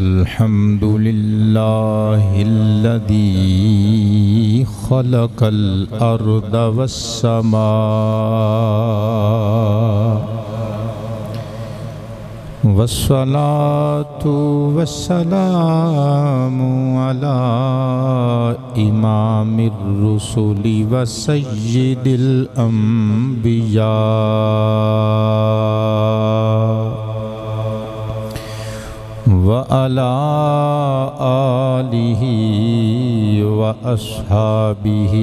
الحمد لله الذي خلق الأرض والسماء والصلاة والسلام على إمام الرسل وسيد الأنبياء وعلى آله وأصحابه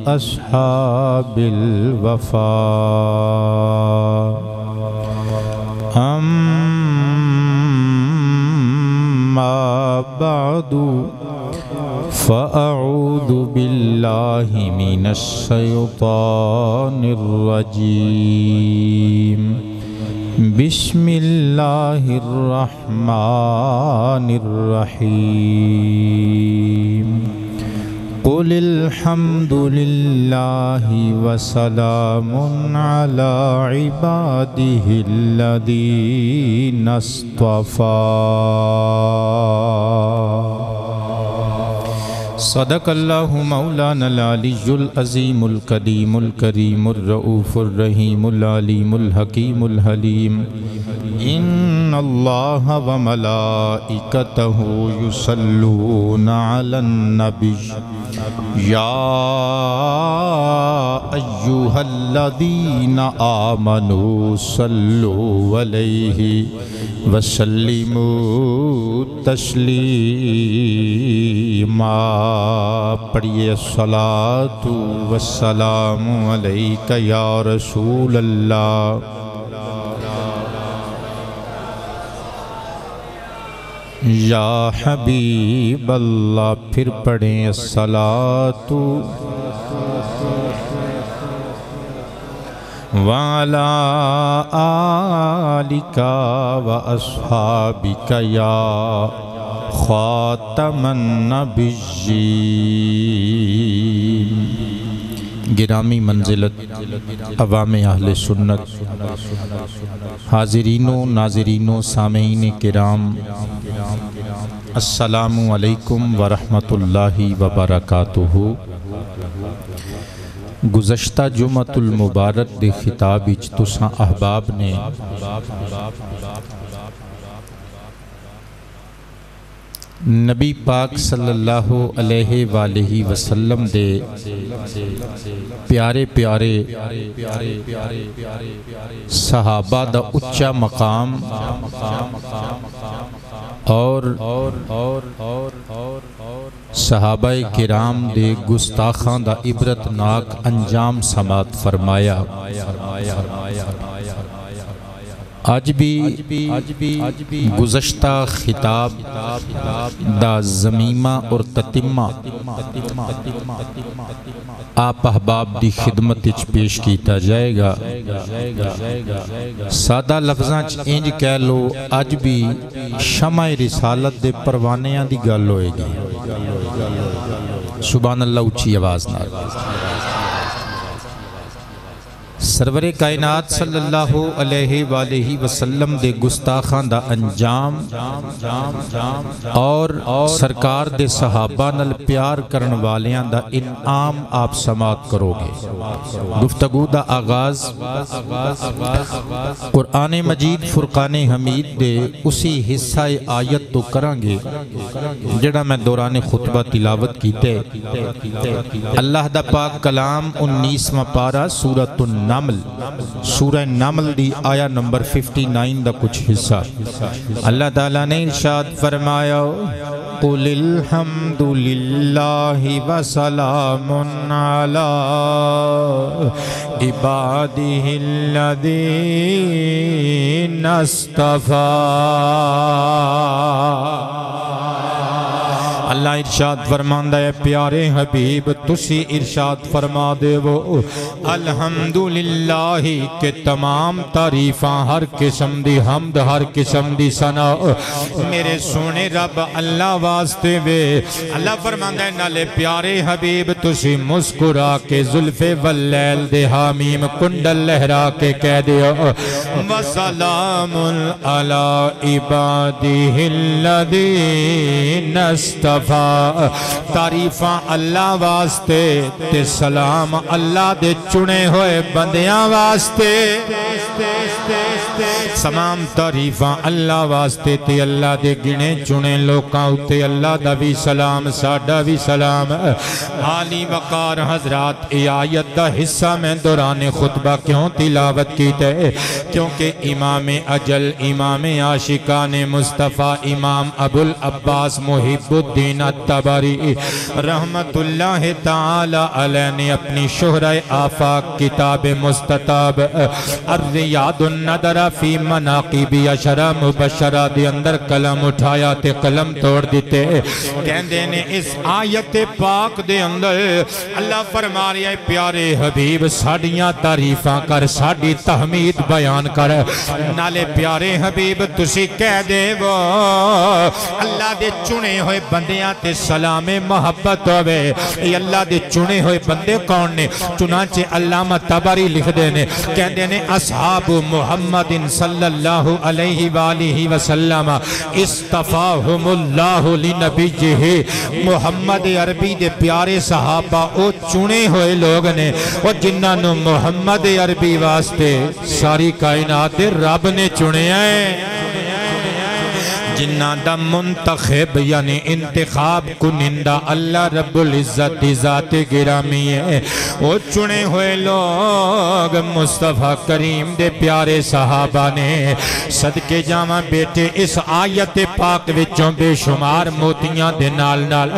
أصحاب الوفاء أما بعد فأعوذ بالله من الشيطان الرجيم بسم الله الرحمن الرحيم قل الحمد لله وسلام على عباده الذين اصطفى صدق اللہ مولانا العلی العظیم القدیم الکریم الرؤوف الرحیم العلیم الحکیم الحلیم ان اللہ وملائکتہ یصلون علی النبی یا ایہا الذین آمنوا صلوا علیہ وسلموا تسلیما پڑھیے الصلاۃ والسلام علیک یا رسول اللہ یا حبیب اللہ پھر پڑھیں الصلاۃ وعلى آلك وأصحابك يا خاتم النبيين گرامی منزلت عوام اہل سنت حاضرین و ناظرین و سامعین کرام السلام علیکم ورحمۃ اللہ وبرکاتہ گزشتہ جمعۃ المبارک دے خطاب وچ تساں احباب نے نبی پاک صلی اللہ علیہ وآلہ وسلم دے پیارے پیارے صحابہ دا اچا مقام اور صحابہ کرام دے گستاخاں دا عبرتناک انجام سماعت فرمایا آج بھی گزشتہ خطاب دا زمیمہ اور تتمہ آپ احباب دی خدمت اچ پیش کیتا جائے گا سادہ لفظاں چ انج کہہ لو آج بھی شمع رسالت دے پروانیاں دی گل ہوئے گی سبحان اللہ اچھی آواز نہ سرور کائنات صلی اللہ علیہ وآلہ وسلم دے گستاخاں دا انجام اور سرکار دے صحابہ نال پیار کرن والیاں دا انعام آپ سماعت کرو گے گفتگو دا آغاز قرآن مجید فرقان حمید دے اسی حصہ آیت تو کریں گے جڑا میں دوران خطبہ تلاوت کیتے اللہ دا پاک کلام 19واں پارہ سورۃ النمل سورہ نمل دی آیا نمبر 59 دا کچھ حصہ اللہ تعالیٰ نے ارشاد فرمایا قُلِ الْحَمْدُ لِلَّهِ وَسَلَامٌ عَلَىٰ عِبَادِهِ الَّذِينَ اصْطَفَىٰ اللہ ارشاد فرماندا ہے پیارے حبیب تسی ارشاد فرما دے وہ الحمدللہ کہ تمام تعریفاں ہر قسم دی حمد ہر قسم دی ثنا میرے سونے رب اللہ واسطے وے اللہ فرماندا ہے نالے پیارے حبیب تسی مسکرا کے زلف واللیل دے حامیم کنڈل لہرا کے کہہ دیو وسلام علی عبادہ الذین اصطفیٰ تعریفاں اللہ واسطے تے سلام اللہ دے چنے ہوئے بندیاں واسطے تمام تعریفاں اللہ واسطے تے اللہ دے گنے چنے لوکاں اتے اللہ دا بھی سلام ساڈا بھی سلام عالی وقار حضرات ای آیت دا حصہ میں دوران خطبہ کیوں تلاوت کیتے کیونکہ امام اجل امام عاشقان مصطفیٰ امام ابو العباس محب الدین الطبری رحمت اللہ تعالی علیہ نے اپنی شہرہ آفاق کتاب مستطاب الریاض الندرہ فی مناقب عشرہ مبشرہ دے اندر قلم اٹھایا تے قلم توڑ دیتے کہندے نے اس آیت پاک دے اندر اللہ فرما رہا ہے پیارے حبیب ساڑیاں تعریفاں کر ساڑی تحمید بیان کر نالے پیارے حبیب تسی کہہ دے وہ اللہ دے چنے ہوئے بندیاں تے سلام محبت ہوئے یہ اللہ دے چنے ہوئے بندے کون نے چنانچہ علامہ طبری لکھ دینے کہندے نے اصحاب محمد صلی اللہ علیہ وآلہ وسلم استفاہم اللہ لنبیہ محمد عربی دے پیارے صحابہ او چنے ہوئے لوگ نے وہ جنہاں محمد عربی واسطے ساری کائنات رب نے چنے ہیں جنہ دا منتخب یعنی انتخاب کنندہ اللہ رب العزت ذات گرامی ہے وہ چنے ہوئے لوگ مصطفیٰ کریم دے پیارے صحابہ نے صدقے جامع بیٹے اس آیت پاک وچوں بے شمار موتیاں دے نال نال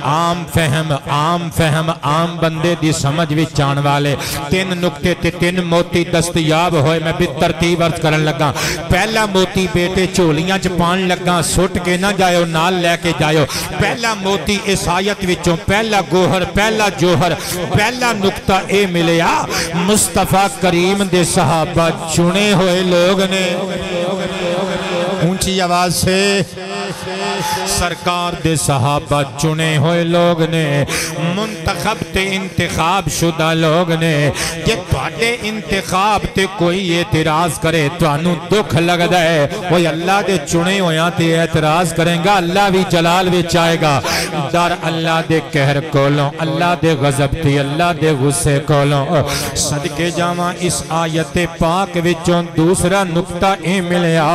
عام فہم عام بندے دی سمجھ وچان والے تین نکتے تے تین موتی دستیاب ہوئے میں بھی ترتیب عرض کرن لگا پہلا موتی بیٹے چولیاں چپان لگا سوٹ کے نہ جائے نال لے کے جائے پہلا موتی اس آیت وچوں پہلا گوہر پہلا جوہر پہلا نکتہ اے ملیا مصطفیٰ کریم دے صحابہ چنے ہوئے لوگ نے اونچی آواز سے سرکار دے صحابہ چنے ہوئے لوگ نے منتخب تے انتخاب شدہ لوگ نے کہ تواڈے انتخاب تے کوئی اعتراض کرے توانوں دکھ لگ دے وہ اللہ دے چنے ہویاں تے اعتراض کریں گا اللہ بھی جلال وچ آئے گا در اللہ دے قہر کولوں اللہ دے غضب تے اللہ دے غصے کولوں صدقے جاواں اس آیت پاک وچوں دوسرا نقطہ اے ملیا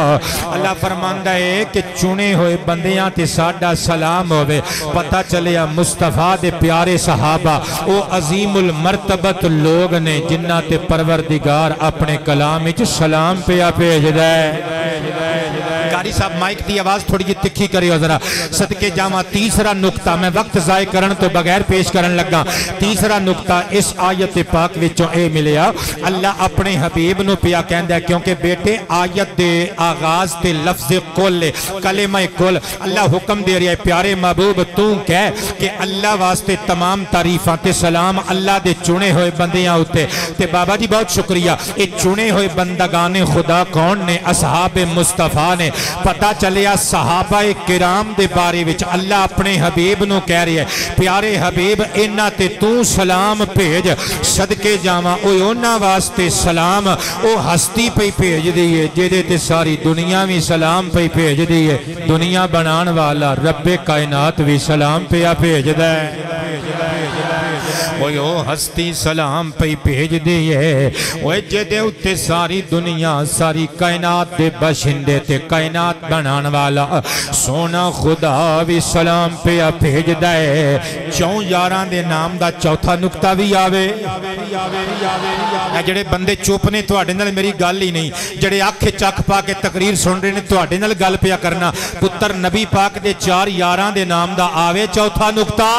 اللہ فرماندا ہے کہ چنے ہوئے بندیاں تے ساڈا سلام ہوئے پتہ چلیا مصطفیٰ دے پیارے صحابہ او عظیم المرتبت لوگ نے جنہ تے پروردگار اپنے کلام وچ سلام پیا بھیج دے قاری صاحب مائک دی آواز تھوڑی جی تکھی کرے ہو ذرا صدقے جامع تیسرا نقطہ میں وقت ضائع کرن تو بغیر پیش کرن لگا تیسرا نقطہ اس آیت پاک وچوں اے ملیا اللہ اپنے حبیب نو پیا کہندا ہے کیونکہ بیٹے آیت دے آغاز تے لفظ قل کلمہ قل اللہ حکم دے رہا ہے پیارے محبوب تو کہہ کہ اللہ واسطے تمام تعریفاں تے سلام اللہ دے چنے ہوئے بندیاں ہوتے تے بابا جی بہت شکریہ یہ چنے ہوئے بندگان خدا کون نے اصحاب مصطفیٰ نے پتہ چلیا صحابہ کرام دے بارے وچ اللہ اپنے حبیب نو کہہ رہی ہے پیارے حبیب انہاں تے تو سلام بھیج صدقے جاواں او انہاں واسطے سلام او ہستی پہ بھیج دیئے جیدے تے ساری دنیا بھی سلام پہ بھیج دیئے دنیا بنان والا رب کائنات بھی سلام پہ بھیج دے وہ ہستی سلام پہ بھیج دیئے وہ جدے اتے ساری دنیا ساری کائنات دے بشندے تے کائنات بنان والا سونا خدا بھی سلام پہ بھیج دے چون یاران دے نام دا چوتھا نکتہ بھی آوے جڑے بندے چوپ نے تو آڑے نال میری گال ہی نہیں جڑے آنکھیں چاک پا کے تقریر سن رہے نے تو آڑے نال گال پیا کرنا پتر نبی پاک دے چار یاران دے نام دا آوے چوتھا نکتہ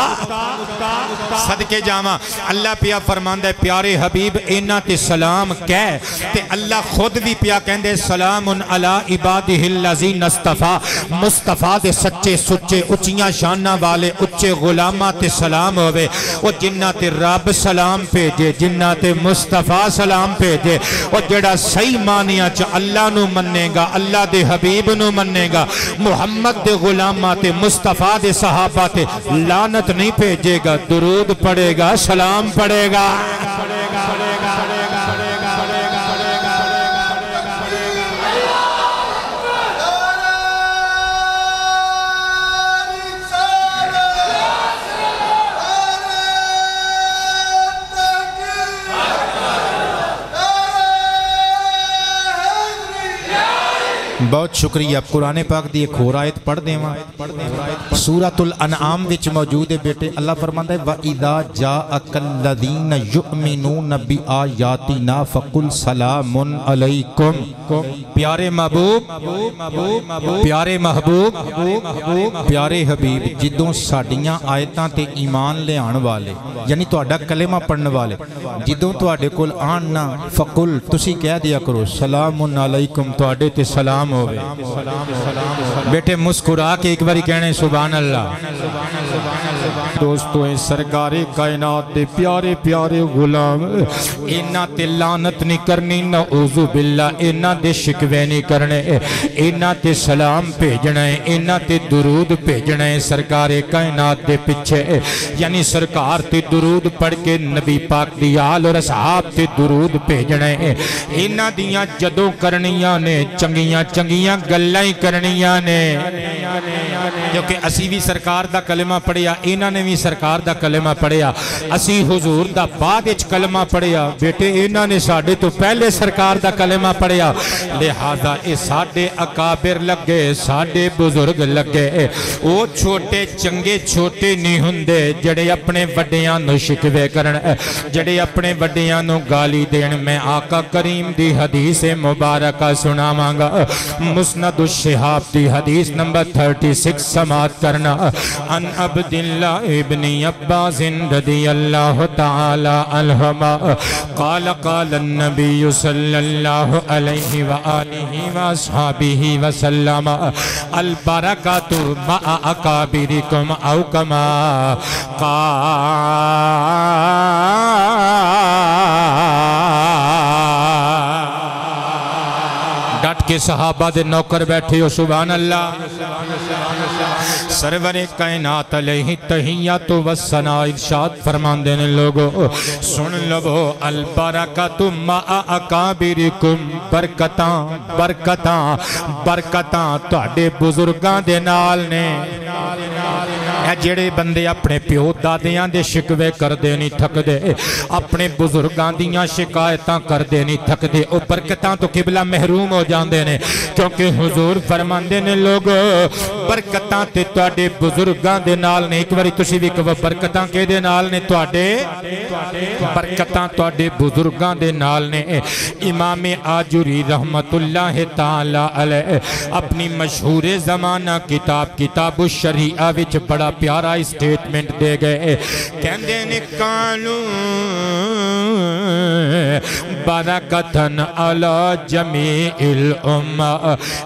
صدقے جامع جاواں اللہ پیا فرماندا ہے پیارے حبیب انہاں تے سلام کہہ تے اللہ خود بھی پیا کہندے سلام علی عبادہ الذین اصطفیٰ مصطفیٰ دے سچے سچے اچیاں شاناں والے اچے غلاماں تے سلام ہوئے او جنہ تے رب سلام بھیجے جنہ تے مصطفیٰ سلام بھیجے او جڑا صحیح معنیاں چ اللہ نو مننے گا اللہ دے حبیب نو مننے گا محمد دے غلاماں تے مصطفیٰ دے صحابہ تے لعنت نہیں بھیجے گا درود پڑھے گا سلام پڑھے گا بہت شکریہ قرآن پاک دی ایک اور آیت پڑھ دیں سورۃ الانعام وچ موجود ہے بیٹے اللہ فرماتا ہے وَإِذَا جَاءَكَ الَّذِينَ يُؤْمِنُونَ بِآيَاتِنَا فَقُلْ سَلَامٌ عَلَيْكُمْ پیارے محبوب پیارے محبوب پیارے حبیب جدوں ساڈیاں آیتاں تے ایمان لے آن والے یعنی تہاڈا کلمہ پڑھن والے جدوں تہاڈے کول آن نہ فقل تسی کہہ دیا کرو سلام علیکم تہاڈے تے سلام ہوئے بیٹے مسکرا کے ایک باری کہنے سبحان اللہ دوستو سرکار کائنات دے پیارے پیارے غلام انہاں تے لعنت نہیں کرنی نعوذ باللہ انہاں دے شکوے نہیں کرنے انہاں تے سلام بھیجنا ہے انہاں تے درود بھیجنا ہے سرکار کائنات دے پچھے یعنی سرکار تے درود پڑھ کے نبی پاک دی آل اور اصحاب تے درود بھیجنا ہے انہاں دیاں جدوں کرنیاں نے چنگیاں چنگیاں گلاں کرنیاں نے کیونکہ اسی بھی سرکار دا کلمہ پڑھیا انہاں نے بھی سرکار دا کلمہ پڑھیا اسی حضور دا بعد اچ کلمہ پڑھیا بیٹے انہاں نے ساڑھے تو پہلے سرکار دا کلمہ پڑھیا لہذا اے ساڑھے اکابر لگے ساڑھے بزرگ لگے او چھوٹے چنگے چھوٹے نہیں ہندے جڑے اپنے وڈیاں نو شکوے کرن جڑے اپنے وڈیاں نو گالی دین میں آقا کریم دی حدیث مبارکہ سنا مانگا مسند الشہاب دی حدیث نمبر 36 سماعت کرنا ان عبداللہ ابن عباس رضی اللہ تعالی عنہما قال قال النبی صلی اللہ علیہ وآلہ وآصحابہ وسلم البرکات مع اکابرکم او کما ڈٹ کے صحابہ دے نوکر بیٹھے ہو سبحان اللہ سرور کائنات علیہ تحیات و ثنا ارشاد فرمان دینے لوگو سن لو البرکات مع اکابرکم برکتاں برکتاں برکتاں تہاڈے بزرگاں دے نال نے اے جڑے بندے اپنے پیو دادیاں دے شکوے کر دے نہیں تھک دے اپنے بزرگاں دیاں شکایتاں کر دے نہیں تھک دے او برکتاں تو قبلہ محروم ہو جاندے نے کیونکہ حضور فرماندے نے لوگ برکتاں تے تواڈے بزرگاں دے نال نے ایک باری تسی وی کہو برکتاں کے دے نال نے تواڈے برکتاں تواڈے بزرگاں دے نال نے امام آجوری رحمت اللہ تعالی علیہ اپنی مشہور زمانہ کتاب کتاب الشریعہ وچ بڑا پیارا اسٹیٹمنٹ دے گئے کہندے نے کالو برکتن علی جمیع الامہ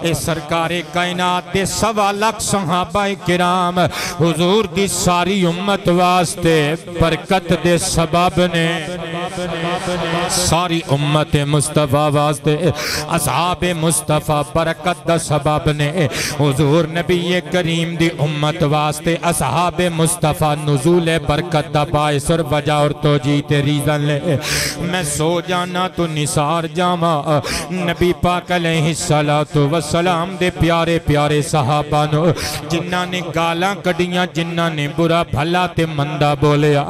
اے سرکار کائنات دے 1.25 لاکھ صحابہ کرام حضور دی ساری امت واسطے برکت دے سبب نے ساری امت مصطفیٰ واسطے اصحاب مصطفیٰ برکت دا سبب نے حضور نبی کریم دی امت واسطے اصحاب مصطفیٰ نزول برکت دا باعث اور وجہ اور توجیہ ریزن لے میں سو جانا تو نثار جاما نبی پاک علیہ السلام دے پیارے پیارے صحابہ نو جنہاں نے گالاں کڑیاں جنہاں نے برا بھلا تے مندہ بولیا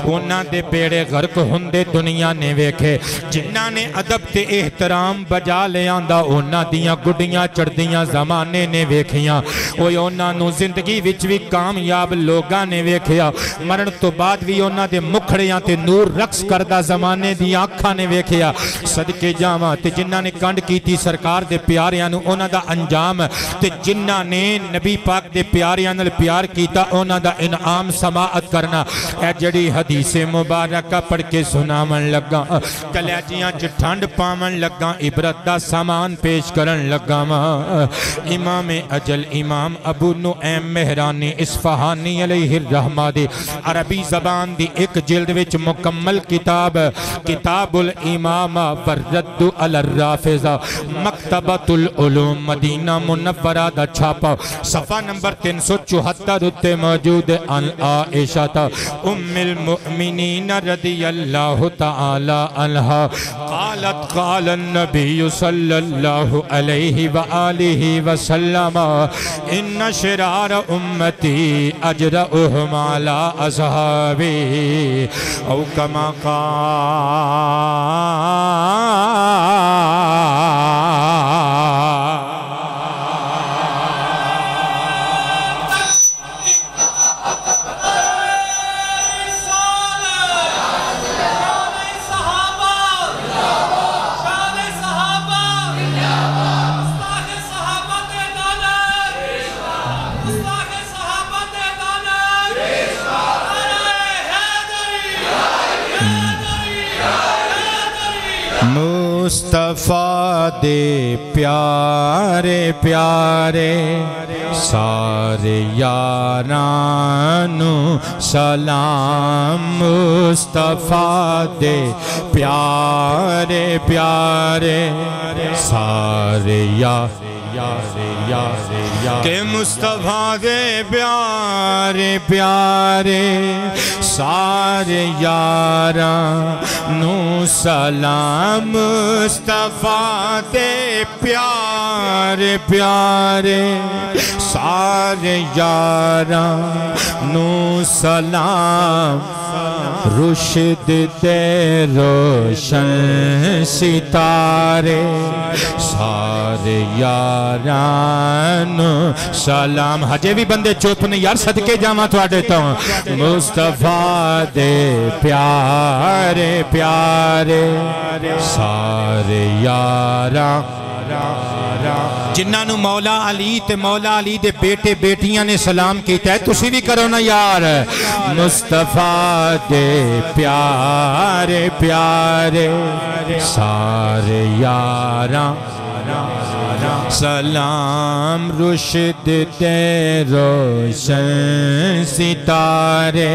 انہاں دے بیڑے غرق ہندے دنیا نے ویکھے جنہاں نے ادب تے احترام بجا لے آندہ انہاں دیاں گڑیاں چڑھدیاں زمانے نے ویکھیاں اوہ انہاں نو زندگی وچ بھی کامیاب لوگاں نے ویکھیا مرن تو بعد بھی انہاں دے مکھڑیاں تے نور رقص کردہ زمانے دی آنکھاں نے ویکھیا زیادہ صدقے جاواں تے جنہاں نے کنڈ کیتی سرکار دے پیاریاں نو انہاں دا انجام تے جنہاں نے نبی پاک دے پیاریاں نال پیار کیتا انہاں دا انعام سماعت کرنا اے جڑی حدیث مبارکہ پڑھ کے سناون لگا کلیجیاں چ ٹھنڈ پاون لگا عبرت دا سامان پیش کرن لگا امام اجل امام ابو نعیم مہرانی اصفہانی علیہ الرحمہ دی عربی زبان دی ایک جلد وچ مکمل کتاب کتاب الامام والرد علی الرافضہ مکتبۃ العلوم مدینہ منورہ دا چھاپا صفحہ نمبر 374 اتے موجود ان عائشہ ام المؤمنین رضی اللہ تعالی عنہا قالت قال النبی صلی اللہ علیہ وآلہ وسلم ان شرار امتی اجرؤہم علی اصحابی او کما قال مصطفیٰ دے پیارے پیارے سارے یارانو سلام مصطفیٰ دے پیارے پیارے سارے کہ مصطفیٰ دے پیارے پیارے سارے یارانو سلام مصطفیٰ دے پیارے پیارے سارے یارانو سلام رشد دے روشن ستارے سارے یارانو سلام ہجے بھی بندے چوپ نے یار صدقے جاواں تواڈے تو مصطفیٰ دے پیارے پیارے سارے یاراں جنہاں نو مولا علی تے مولا علی دے بیٹے بیٹیاں نے سلام کیتا ہے تسی بھی کرو نا یار مصطفیٰ دے پیارے پیارے سارے یاراں سلام رشد دے روشن ستارے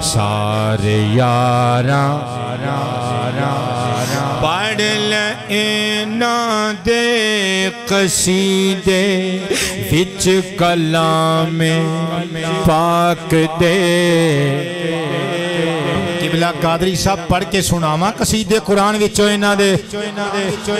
سارے یاراں پڑھ لینا دے قصیدے وچ کلام پاک دے قبلہ قادری صاحب پڑھ کے سناواں قصیدے قرآن وچوں انہاں دے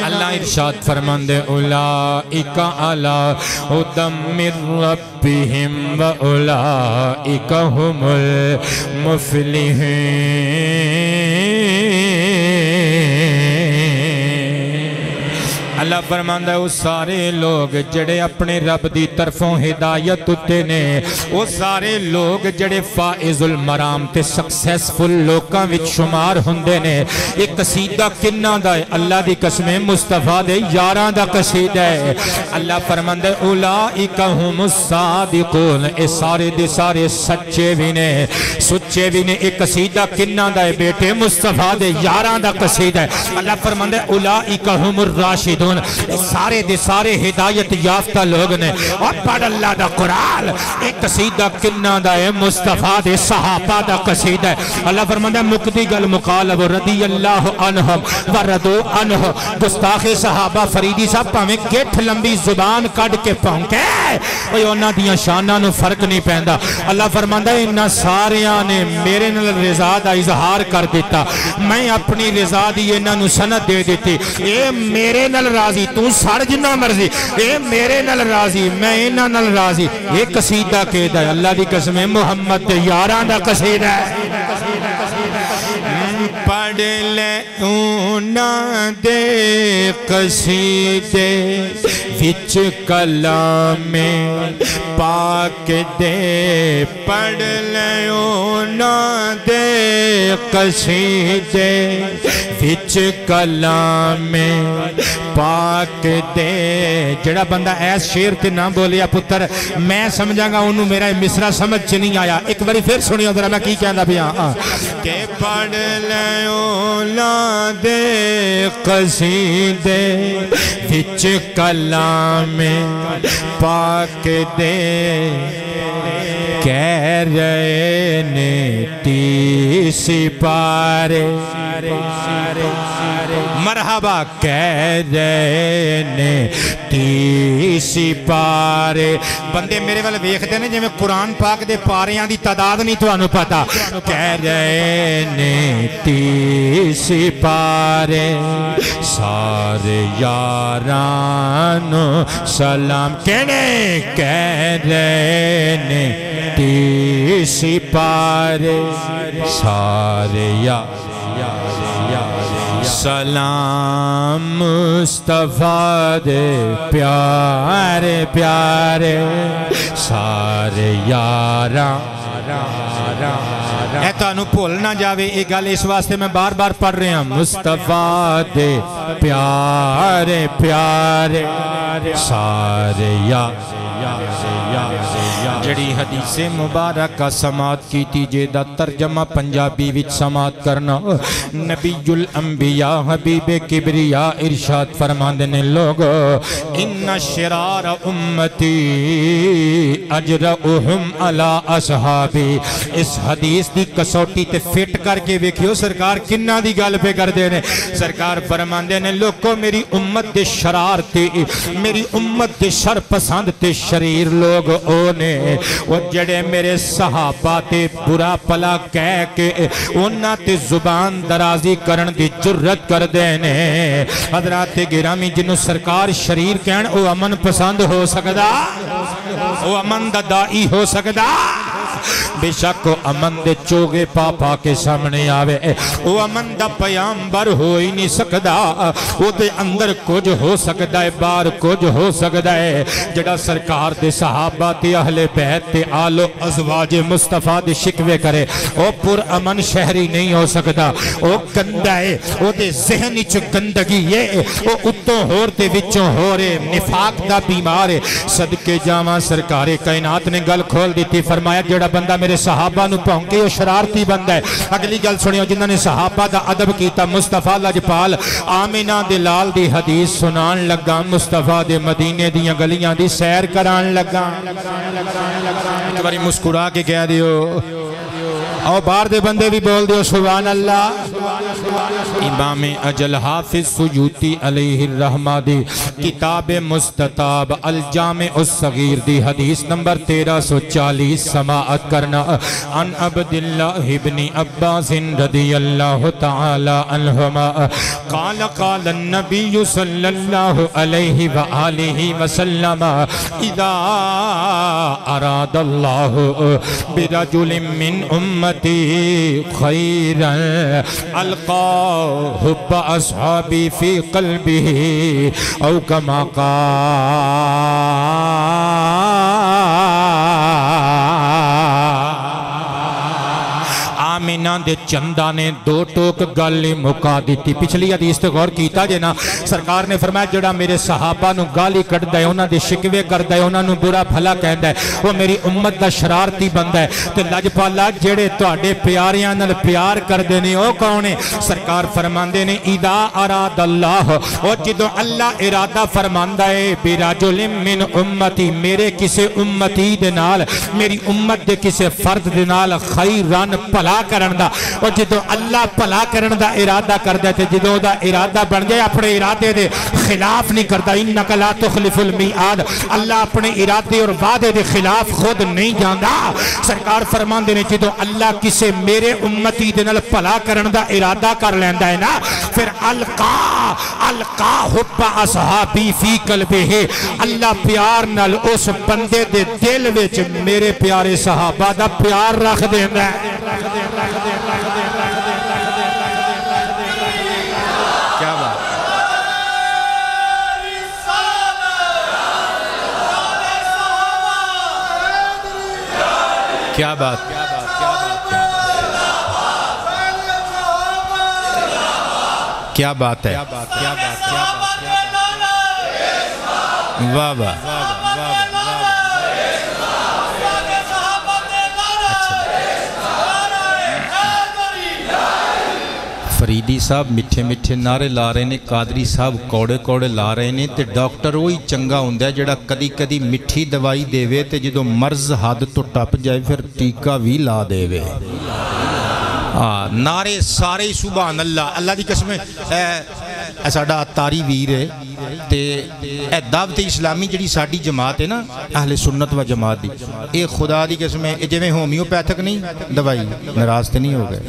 اللہ ارشاد فرماندے اولئک علی ھدی من ربہم واولئک ھم المفلحون اللہ فرماندہ ہے وہ سارے لوگ جڑے اپنے رب دی طرفوں ہدایت اتے نے وہ سارے لوگ جڑے فائز المرام تے سکسیسفل لوکاں وچ شمار ہوندے نے ایک قصیدہ کنہ دا ہے اللہ دی قسم مصطفیٰ دے یاراں دا قصیدہ ہے اللہ فرماندہ ہے اولئک ھم الصادقون اے سارے دے سارے سچے بھی نے سچے بھی نے ایک قصیدہ کنہ دا ہے بیٹے مصطفیٰ دے یاراں دا قصیدہ ہے اللہ فرماندہ ہے اولئک ھم الراشدون سارے دے سارے ہدایت یافتہ لوگ نے اور پڑھ اللہ دا قرآن ایک قصیدہ کنہ دا ہے مصطفیٰ دے صحابہ دا قصیدہ ہے اللہ فرماندہ مقدی گل مقالب رضی اللہ عنہم وردو عنہ گستاخ صحابہ فریدی صاحب پاہمیں گٹھ لمبی زبان کڑ کے پہنکے وہ انہاں دیاں شانہ نو فرق نہیں پہندہ اللہ فرماندہ انہاں ساریاں نے میرے نل رضا دا اظہار کر دیتا میں اپنی رضا دی انہاں نو سند دے دیتی اے میرے نل راضی تو ساڑھ جنہ مرضی اے میرے نل راضی میں انہاں نل راضی یہ قصیدہ کہتا ہے اللہ دی قسم محمد دے یاراں دا قصیدہ ہے پڑھ لے اونا دے قصیدے وچ کلام پاک دے پڑھ لیو نا دے قصیدے وچ کلام پاک دے جڑا بندہ ایس شیر تے نہ بولیا پتر میں سمجھا گا انہوں میرا مصرع سمجھ چ نہیں آیا ایک باری پھر سنیو ذرا میں کی کہندا پیا کہ پڑھ لیو نا دے قصیدے وچ کلام پاک دے کہہ رہے نے تیسی پارے مرحبا کہہ رہے نے تیسی پارے بندے میرے والے ویکھدے نے جویں قرآن پاک دے پاریاں دی تعداد نہیں تانوں پتہ کہہ رہے نے تیسی پارے سارے یاران سلام کہنے کہہ رہے نے تیسی پارے سارے سلام مصطفیٰ دے پیارے پیارے سارے یاراں اے تانوں بھول نہ جاوے ایک گل اس واسطے میں بار بار پڑھ رہا ہوں مصطفیٰ دے پیارے پیارے سارے جڑی حدیث مبارکہ سماعت کی تیجے دا ترجمہ پنجابی وچ سماعت کرنا نبی الانبیاء حبیب کبریاء ارشاد فرماندے نے لوگ ان شرار امتی اجرؤہم علی اصحابی اس حدیث دی کسوٹی تے فٹ کر کے ویکھیو سرکار کنہ دی گل پہ کر دے نے سرکار فرماندے نے لوگوں میری امت دے شرار تے میری امت دے شر پسند تے شریر لوگ اونے وہ جڑے میرے صحابہ تے برا پلا کہہ کے انہاں تے زبان درازی کرن دی جرت کر دینے حضرات گرامی جنہوں سرکار شریر کہن او امن پسند ہو سکدا او امن دا دائی ہو سکدا بے شک امن دے چوگے پاپا کے سامنے آوے او امن دا پیامبر ہو ہی نہیں سکدا او دے اندر کچھ ہو سکدا ہے بار کچھ ہو سکدا ہے جڑا سرکار دے صحابہ تے اہل بیت تے آل و ازواج مصطفیٰ دے شکوے کرے او پر امن شہری نہیں ہو سکدا او گندا ہے او دے ذہن وچ گندگی ہے او اتوں ہور تے وچوں ہورے نفاق دا بیمار ہے صدقے جاواں سرکار کائنات نے گل کھول دیتی فرمایا جڑا بندہ میرے صحابہ نو پہنکے وہ شرارتی بندہ ہے اگلی گل سنیو جنہوں نے صحابہ دا ادب کیتا مصطفیٰ لجپال آمینہ دے لال دی حدیث سنان لگا مصطفیٰ دے مدینے دیاں گلیاں دی سیر کران لگا ایک باری مسکرا کے کہہ دیو اور باہر دے بندے بھی بول دیو سبحان اللہ امام اجل حافظ سیوطی علیہ الرحمہ دی کتاب مستطاب الجامع الصغیر دی حدیث نمبر 1340 سماعت کرنا عن عبداللہ ابن عباس رضی اللہ تعالی عنہما قال قال النبی صلی اللہ علیہ وآلہ وسلم اذا اراد اللہ برجل من امت خيرا ألقى حب أصحابي في قلبه أو كما آمینہ دے چندہ نے دو ٹوک گالی مکا دیتی پچھلی حدیث تے غور کیتا جنا سرکار نے فرمایا جڑا میرے صحابہ نو گالی کٹ دے انہاں دے شکوے کر دے انہاں نو برا بھلا کہہ دے وہ میری امت دا شرارتی بندہ ہے تے لجپالا جڑے تواڈے پیاریاں نال پیار کر دے نے او کون ہے سرکار فرماندے نے اذا اراد اللہ او جدوں اللہ ارادہ فرماندا ہے برجل من امتی میرے کسے امتی دے نال میری امت دے کسے فرد دے نال خیران بھلا کرن دا اور جدوں اللہ بھلا کرن دا ارادہ کردا تے جدوں دا ارادہ بن جائے اپنے ارادے دے خلاف نہیں کردا انک لا تخلف المیعاد اللہ اپنے ارادے اور وعدے دے خلاف خود نہیں جاندا سرکار فرماندے نے جدوں اللہ کسے میرے امتی دے نال بھلا کرن دا ارادہ کر لیندا ہے نا پھر القا حب اصحابی فی قلبہ اللہ پیار نال اس بندے دے دل وچ میرے پیارے صحابہ دا پیار رکھ دیندا ہے کیا بات کیا بات کیا بات ہے واہ واہ فریدی صاحب مٹھے مٹھے نعرے لا رہے ہیں، قادری صاحب کوڑے کوڑے لا رہے ہیں، تے ڈاکٹر وہی چنگا ہوندا ہے جڑا کدی کدی مٹھی دوائی دے تے جدو مرض حد تو ٹپ جائے پھر ٹیکا بھی لا دے نعرے سارے سبحان اللہ اللہ دی قسم ساڈا اتاری ویر ہے تے اے دعوت اسلامی جڑی ساڈی جماعت ہے نا اہل سنت و جماعت دی اے خدا دی قسم ہے جویں ہومیوپیتھک نہیں دوائی ناراض تے نہیں ہو گئے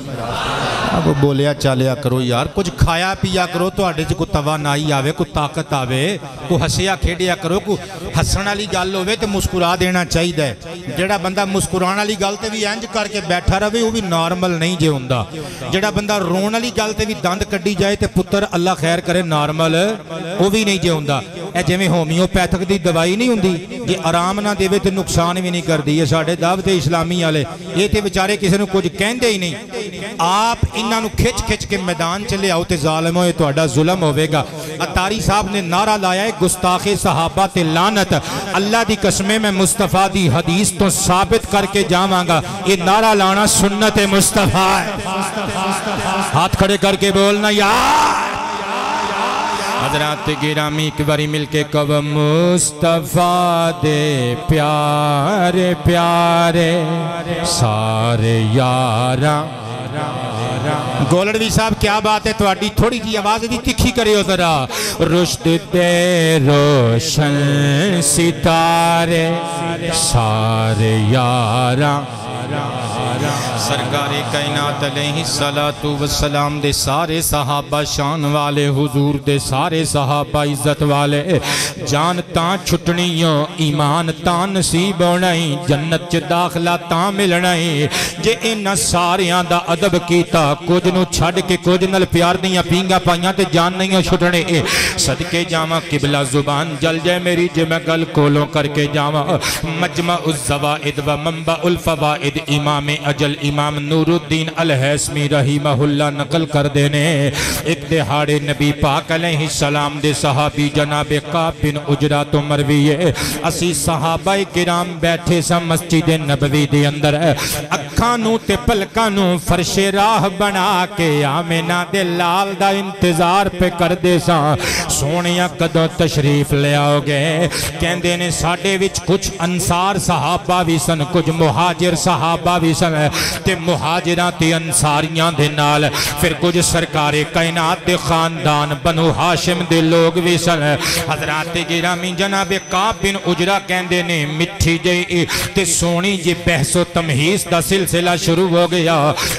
اب بولیا چالیا کرو یار کچھ کھایا پیا کرو تو آڈے کوئی توانائی آوے کوئی طاقت آوے کوئی ہسیا کھیڑیا کرو کوئی ہسن والی گل ہوے تے مسکرا دینا چاہیے جڑا بندہ مسکران والی گل تے بھی انج کر کے بیٹھا رہے وہ بھی نارمل نہیں جے ہوندا جڑا بندہ رون والی گل تے بھی دند کڈی جائے تے پتر اللہ خیر کرے نارمل وہ بھی نہیں جے ہوندا اے جویں ہومیوپیتھک دی دوائی نہیں ہوندی جے آرام نہ دے تے نقصان بھی نہیں کردی یہ ساڈے دعوت اسلامی والے یہ تے بیچارے کسی نو کچھ کہندے ہی نہیں آپ انہاں نو کھچ کھچ کے میدان چلے آؤ تے ظالمو یہ تہاڈا ظلم ہوے گا اتاری صاحب نے نعرہ لایا ہے گستاخ صحابہ تے لعنت اللہ دی قسمیں میں مصطفیٰ دی حدیث تو ثابت کر کے جاواں گا یہ نعرہ لانا سنت مصطفیٰ ہے ہاتھ کھڑے کر کے بولنا یار حضرات گرامی ایک باری مل کے کہو مصطفیٰ دے پیارے پیارے سارے یاراں گولڑوی صاحب کیا بات ہے تواڈی تھوڑی جی آواز دی تکھی کرے ہو ذرا رشد دے روشن ستارے سارے یاراں سرکار کائنات علیہ السلام دے سارے صحابہ شان والے حضور دے سارے صحابہ عزت والے جان تاں چھٹنیوں ایمان تاں نصیب ہونائی جنت چ داخلہ تاں ملنائی جے انہاں ساریاں دا ادب کیتا کچھ نو چھڑ کے کچھ نال پیار دیاں پینگا پائیاں تے جان نہیں چھٹنے صدقے جاواں قبلہ زبان جل جائے میری جے میں گل کولوں کر کے جاواں مجمع الزوائد و منبع الفوائد امام اجل امام نور الدین الحیثمی رحمہ اللہ نقل کر دینے ایک دہاڑے نبی پاک علیہ السلام دے صحابی جناب کعب بن عجرہ تو مرویے اسی صحابہ کرام بیٹھے سا مسجد نبوی دے اندر اکھانوں تے پلکانوں فرش راہ بنا کے آمینہ دے لال دا انتظار پہ کر دے سا سونیاں قدوں تشریف لے آؤ گے کہندے نے ساڑھے وچ کچھ انصار صحابہ بھی سن کچھ مہاجر صحابہ بھی سن تے مہاجران تے انصاریاں دے نال پھر کچھ سرکار کائنات دے خاندان بنو ہاشم دے لوگ بھی سن حضرات گرامی جناب کعب بن عجرہ کہندے نے مٹھی جے تے سونی جے بحث و تمہیز دا سلسلہ شروع ہو گیا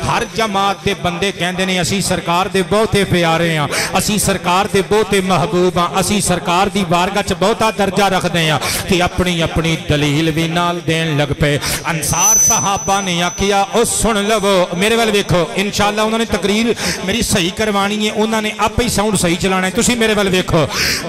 ہر جماعت دے بندے کہندے نے اسی سرکار دے بہتے پیارے ہیں اسی سرکار دے بہتے محبوب ہیں اسی سرکار دی بارگاہ چ بہتا درجہ رکھ دے ہیں تے اپنی اپنی دلیل بھی نال دین لگ پے انصار صحابہ نے کیا او سن لو میرے والے دیکھو انشاءاللہ انہوں نے تقریر میری صحیح کروانی ہے انہوں نے آپ ہی ساؤنڈ صحیح چلانا ہے تسی میرے والے دیکھو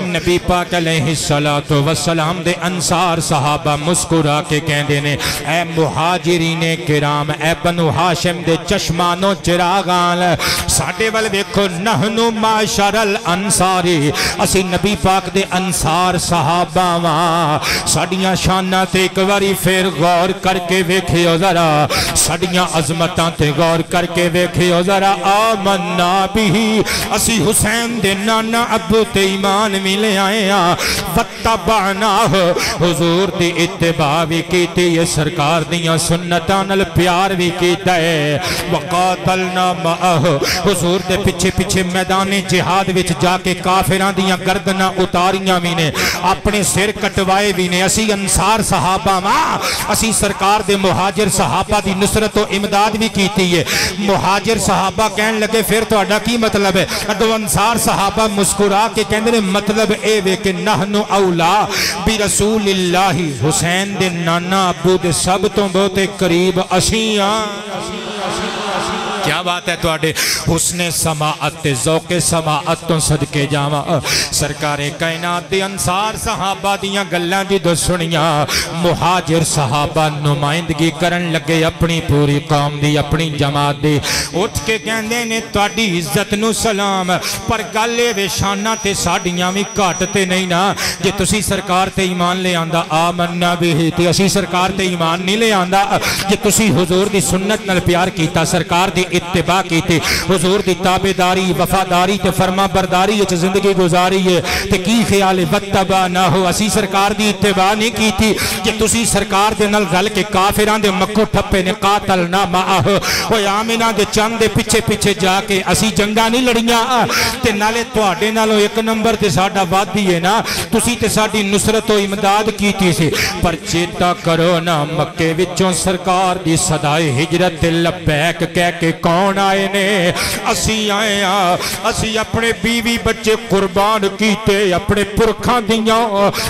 نبی پاک علیہ السلام دے انصار صحابہ مسکرا کے کہندے نے اے مہاجرین کرام اے بنو ہاشم دے چشمانوں چراغان ساڑھے والے دیکھو نحنو معاشر الانصاری اسی نبی پاک دے انصار صحابہ وہاں ساڑھیاں شانہ تے ایک واری پھر غور کر کے ویکھے ذرا سڑیاں عظمتاں تے غور کر کے ویکھے ذرا آمنا بھی اسی حسین دے نانا ابو تے ایمان ملے آئے ہیں واتبعنا حضور دی اتباع بھی کیتی یہ سرکار دیاں سنتاں نال پیار بھی کیتا ہے وقاتلنا معہ حضور دے پچھے پچھے میدان جہاد وچ جا کے کافران دیاں گردناں اتاریاں بھی نے اپنے سر کٹوائے بھی نے اسی انصار صحابہ ماں اسی سرکار دے مہاجر صحابہ دی نصرت و امداد بھی کیتی ہے مہاجر صحابہ کہن لگے پھر تو اڈا کی مطلب ہے ادو انصار صحابہ مسکرا کے کہندے نے مطلب اے وے کہ نحنو اولا بی رسول اللہ حسین دے نانا ابو دے سب تو بہتے قریب اسیاں کیا بات ہے تواڈے حسن سماعت تے ذوق سماعت تو صدقے جاواں سرکار کائنات دے انصار صحابہ دیاں گلاں جدوں سنیاں مہاجر صحابہ نمائندگی کرن لگے اپنی پوری قوم دی اپنی جماعت دی اٹھ کے کہندے نے تواڈی عزت نو سلام پر گل اے شاناں تے ساڈیاں وی گھٹ تے نہیں نا جے تسی سرکار تے ایمان لے آندا آمنا بہ تے اسی سرکار تے ایمان نہیں لے آندا جے تسی حضور دی سنت نال پیار کیتا سرکار دی اتباع کیتی حضور دی تابعداری وفاداری تے فرما برداری وچ زندگی گزاری ہے تے کی خیال وتبا نہ ہو اسی سرکار دی اتباع نہیں کیتی جے تسی سرکار دے نال رل کے کافراں دے مکو ٹھپے نے قاتل نہ معہ او آمنہ دے چند دے پیچھے پیچھے جا کے اسی جنگاں نہیں لڑیاں تے نالے تواڈے نالوں ایک نمبر تے ساڈا وادی ہے نا تسی تے ساڈی نصرت و امداد کیتی سی پر چیتا کرو نا مکے وچوں سرکار دی صدائے ہجرت لبیک کہہ کے کون آئے نے اسی آئے اسی اپنے بیوی بچے قربان کیتے اپنے پرکھاں دیاں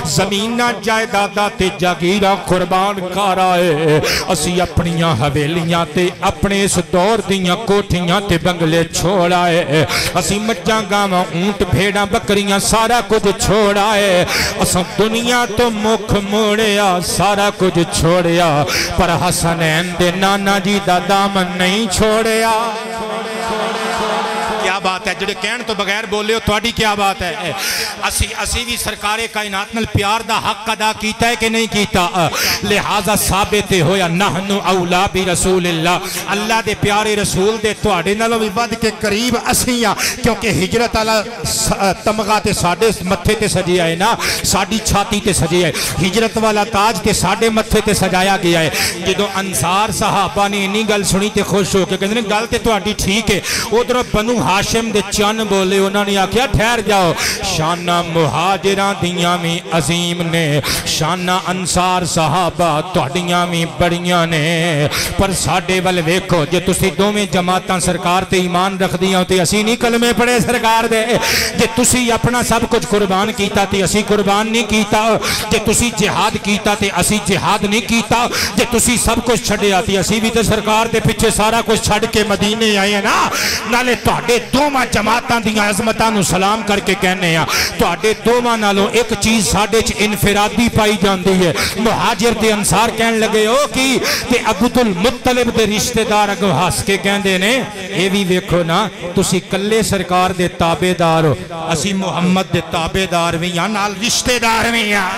زمیناں جائیداداں تے جاگیراں قربان کر آئے اسی اپنیاں حویلیاں تے اپنے اس دور دیاں کوٹھیاں تے بنگلے چھوڑ آئے اسی مجھاں گاواں اونٹ بھیڑاں بکریاں سارا کچھ چھوڑ آئے اساں دنیا تو مکھ موڑیا سارا کچھ چھوڑیا پر حسنین دے نانا جی دا دامن نہیں چھوڑیا کیا بات ہے جڑے کہن تو بغیر بولے ہو تواڈی کیا بات ہے اسی بھی سرکار کائنات نال پیار دا حق ادا کیتا ہے کہ نہیں کیتا لہذا ثابت ہویا نحن اولا برسول اللہ دے پیارے رسول دے تواڈے نالوں بھی ود کے قریب اسی ہاں کیونکہ ہجرت والا تمغہ تے ساڈے متھے تے سجیا ہے نا ساڈی چھاتی تے سجیا ہے ہجرت والا تاج تے ساڈے متھے تے سجایا گیا ہے جدوں انصار صحابہ نے انی گل سنی تے خوش ہو کے کہندے گل تے تواڈی ٹھیک ہے ادھر بنو ہاشم دے چن بولے انہوں نے آکھیا ٹھہر جاؤ شانہ مہاجران دیاں میں عظیم نے شانہ انصار صحابہ تواڈیاں میں بڑیاں نے پر ساڈے ول ویکھو جے تسی دوویں جماعتاں سرکار تے ایمان رکھ دیاں تے اسی نہیں کلمے پڑھے سرکار دے جے تسی اپنا سب کچھ قربان کیتا تے اسی قربان نہیں کیتا جے تسی جہاد کیتا تے اسی جہاد نہیں کیتا جے تسی سب کچھ چھڈیا تے اسی بھی تے سرکار دے پیچھے سارا کچھ چھڈ کے مدینے آئے ہیں نا نالے تواڈے دوواں جماعتاں دیاں عظمتاں نو سلام کر کے کہنے ہیں تواڈے دوواں نالوں ایک چیز ساڈے چ انفرادی پائی جاندی ہے مہاجر تے انصار کہن لگے او کی تے عبد المطلب دے رشتہ دار اگوں ہس کے کہندے نے اے وی ویکھو نا تسی کلے سرکار دے تابعدار ہو اسی محمد دے تابعدار وی ہاں نال رشتہ دار وی ہاں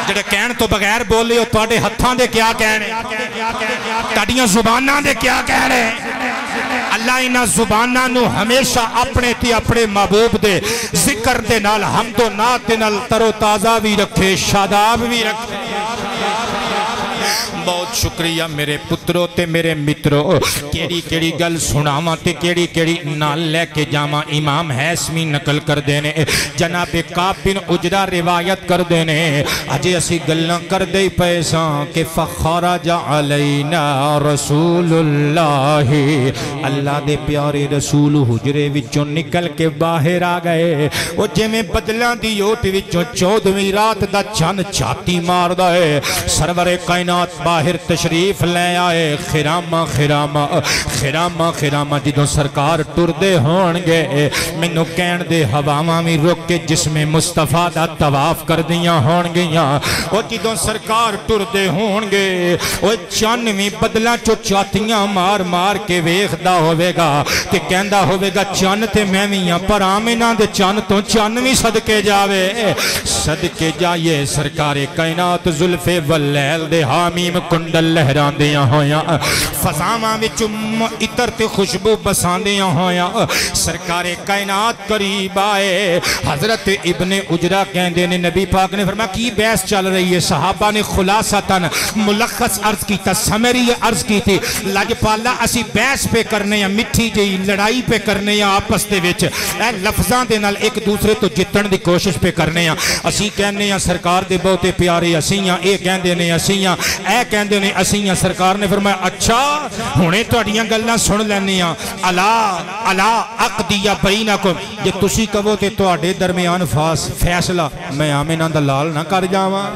جڑے کہن تو بغیر بولے ہو تواڈے ہتھاں دے کیا کہنے تاڈیاں زباناں دے کیا کہنے اللہ انہاں زباناں نو ہمیشہ اپنے تے اپنے محبوب دے ذکر دے نال حمد و نعت دے نال تر و تازہ بھی رکھے شاداب بھی رکھے بہت شکریہ میرے پتروں تے میرے متروں کیڑی گل سناواں تے کیڑی نال لے کے جاواں امام حیثمی نقل کر دینے جناب کعب بن عجرہ روایت کر دینے اجے اسی گلاں کر دے پیساں کہ فخرج علینا رسول اللہ دے پیارے رسول حجرے وچوں نکل کے باہر آ گئے او جویں بدلاں دی اوٹ وچوں 14ویں رات دا چن چھاتی ماردا ہے سرور کائنات باہر تشریف لے آئے خرامہ جدوں سرکار ٹردے ہون گے مینوں کہن دے ہواواں وی رک کے جسم مصطفیٰ دا طواف کر دیاں ہون گیاں او جدوں سرکار ٹردے ہون گے او چن وی بدلاں چو چاتیاں مار مار کے ویکھدا ہوے گا تے کہندا ہوے گا چن تے میں وی ہاں پر آمنہ دے چن تو چن وی صدقے جاوے صدقے جائیے سرکار کائنات زلف واللیل دے حامیم کنڈل لہران دیاں ہویاں فضاواں وچ عطر تے خوشبو بسان دیاں ہویاں سرکار کائنات قریب آئے حضرت ابن عجرہ کہندے نے نبی پاک نے فرمایا کی بحث چل رہی ہے صحابہ نے خلاصتاً ملخص عرض کی سمری عرض کی تھی لجپالا اسی بحث پہ کرنے یا مٹھی جئی لڑائی پہ کرنے یا آپس دے وچ اے لفظاں دے نال ایک دوسرے تو جتن دی کوشش پہ کرنے یا اسی کہنے یا سرکار دے بہتے پیارے اسیاں اے کہندے نے اسیاں اے کہندے نے اسیاں سرکار نے فرمایا اچھا ہونے تواڈیاں گلاں سن لیندیاں الا عقدیہ بینکم جے تسی کہو تے تواڈے درمیان فیصلہ میں آمنہ دا لال نہ کر جاواں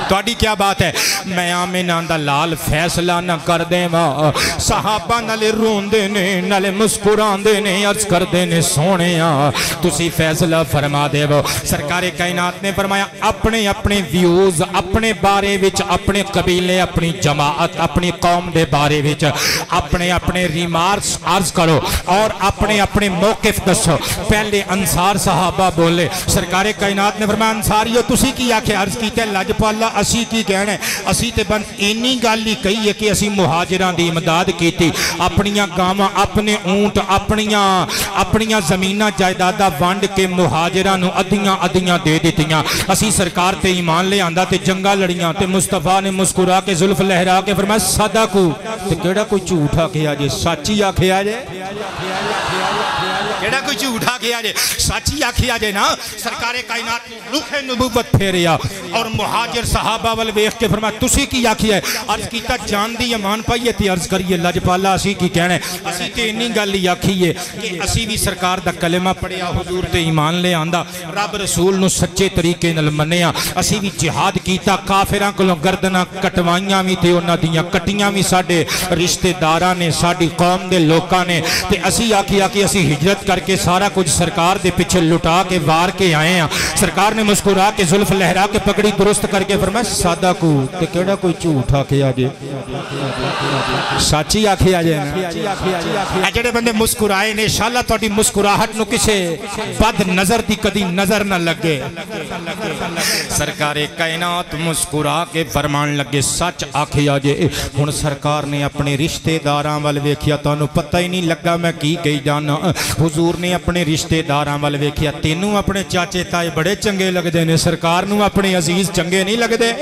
تواڈی کیا بات ہے میں آمنہ دا لال فیصلہ نہ کر دے وا صحابہ نالے روندے نے نالے مسکراندے نے عرض کر دے نے سونیا تسی فیصلہ فرما دے وہ سرکار کائنات نے فرمایا اپنے اپنے ویوز اپنے بارے وچ اپنے قبیلے اپنی جماعت اپنی قوم دے بارے وچ اپنے اپنے ریمارکس عرض کرو اور اپنے اپنے موقف دسو پہلے انصار صحابہ بولے سرکار کائنات نے فرمایا انصاریو تسی کی آکھے عرض کیتے لجپالا اسی کی کہنے اسی تے بند اینی گالی کہی ہے کہ اسی مہاجران دی امداد کیتی اپنیاں گاواں اپنے اونٹ اپنیاں زمینہ جائیدادہ وانڈ کے مہاجران ادھیاں ادھیاں دے دیتیاں اسی سرکار تے ایمان لے آندہ تے جنگا لڑیاں تے مصطفیٰ نے مسکرا کے زلف لہرا کے فرمایا صدقو تے کیڑا کوئی جھوٹا کیا جے سچی آکھیا جے کیڑا کوئی جھوٹا کیا جے سچی آکھیا جے نا سرکار کائنات نے روح نبوت پھیریا اور مہاجر صحابہ والویخ کے فرمایا تسی کی آکھیا ہے عرض کیتا جان دی امان پائیے تی عرض کریے لجپالا اسی کی کہنے اسی تے انہی گالی آکھیے کہ اسی بھی سرکار دا کلمہ پڑھیا حضور تے ایمان لے آندہ رب رسول نو سچے طریقے نل منیا اسی بھی جہاد کیتا کافران کلوں گردنا کٹوائیاں بھی تے انہاں دیاں کٹیاں بھی ساڑے رشتے داراں نے ساڑی قوم دے لوکاں نے تے اسی آکھیا کہ اسی ہجرت کر کے سارا کچھ سرکار دے پچھے لٹا کے وار کے آئے ہیں سرکار نے مسکرا کے زلف لہرا کے پکڑی درست کر کے فرمایا صدقو تے کیڑا کوئی جھوٹا کیا جے سچی آکھیا جے نا جڑے بندے مسکرائے نے انشاءاللہ تہاڈی مسکراہٹ نو کسے بد نظر دی کدی نظر نہ لگے سرکار کائنات مسکرا کے فرمان لگے سچ آکھیا جے ہن سرکار نے اپنے رشتے داراں ول ویکھیا تانوں پتہ ہی نہیں لگا میں کی کہی جانا حضور نے اپنے رشتے داراں ول ویکھیا تینوں اپنے چاچے تائے بڑے چنگے لگدے نے سرکار نو اپنے عزیز چنگے نہیں لگدے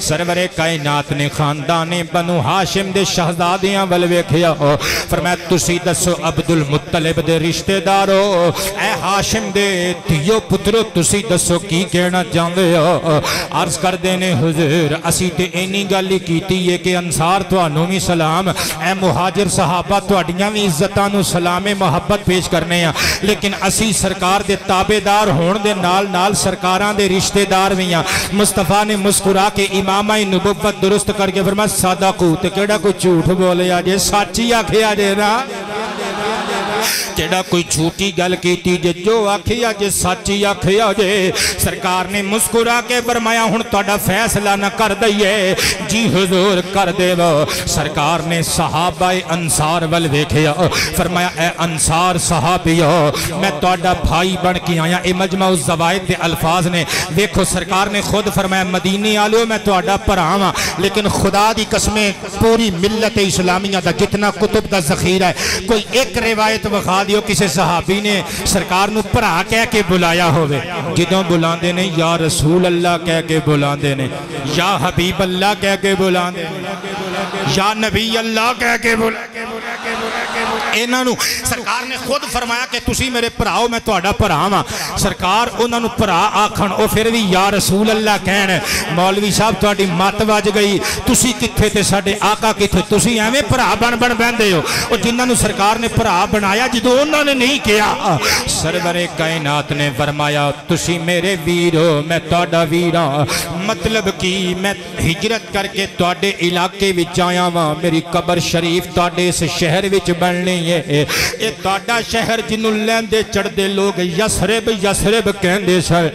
سرور کائنات نے خاندان بنو ہاشم دے شہزادیاں ول ویکھیا فرمایا تسی دسو عبد المطلب دے رشتے دارو اے ہاشم دے تیو پترو تسی دسو کی کہنا چاہندے ہو عرض کر دینے حضور اسی تے اینی گالی کیتی ہے کہ انصار توانوں بھی سلام اے مہاجر صحابہ تواڈیاں بھی عزتانوں سلام محبت پیش کرنے ہیں لیکن اسی سرکار دے تابعدار ہون دے نال سرکاران دے رشتے دار بھی ہیں مصطفیٰ نے مسکرا کے امامہ نبوت درست کر کے فرمایا صدقو تے کیڑا کوئی جھوٹ بولے آجے سچی آکھیا جے نا کیڑا کوئی جھوٹی گل کیتی جے جو آکھیا جے سچی آکھیا جے سرکار نے مسکرا کے فرمایا ہن تہاڈا فیصلہ نہ کر دئیے جی حضور کر دے وہ سرکار نے صحابہ انصار ول ویکھیا فرمایا اے انصار صحابیو میں تہاڈا بھائی بن کے آیا اے مجمع الزوائد دے الفاظ نے دیکھو سرکار نے خود فرمایا مدینے والو میں تہاڈا بھرا ہاں لیکن خدا دی قسمیں پوری ملت اسلامیہ دا جتنا کتب دا ذخیرہ ہے کوئی ایک روایت وخا دیو کسی صحابی نے سرکار نو بھرا کہہ کے بلایا ہوئے جدوں بلاندے نے یا رسول اللہ کہہ کے بلاندے نے یا حبیب اللہ کہہ کے بلاندے یا نبی اللہ کہہ کے بلاندے انہاں نو سرکار نے خود فرمایا کہ تسی میرے بھراؤ میں تہاڈا بھرا ہاں سرکار انہاں نو بھرا آکھن او پھر بھی یا رسول اللہ کہن مولوی صاحب تہاڈی مت وج گئی تسی کتھے تے ساڈے آقا کتھے تسی ایویں بھرا بن بیندے ہو او جنہاں نو سرکار نے بھرا بنایا جدوں انہاں نے نہیں کیا سرور کائنات نے فرمایا تسی میرے ویرو میں تہاڈا ویراں مطلب کی میں ہجرت کر کے تہاڈے علاقے وچ آیا ہاں میری قبر شریف تہاڈے اس شہر وچ بننی ہے اے تہاڈا شہر جنوں لیندے چڑھدے لوگ یسرب کہندے سن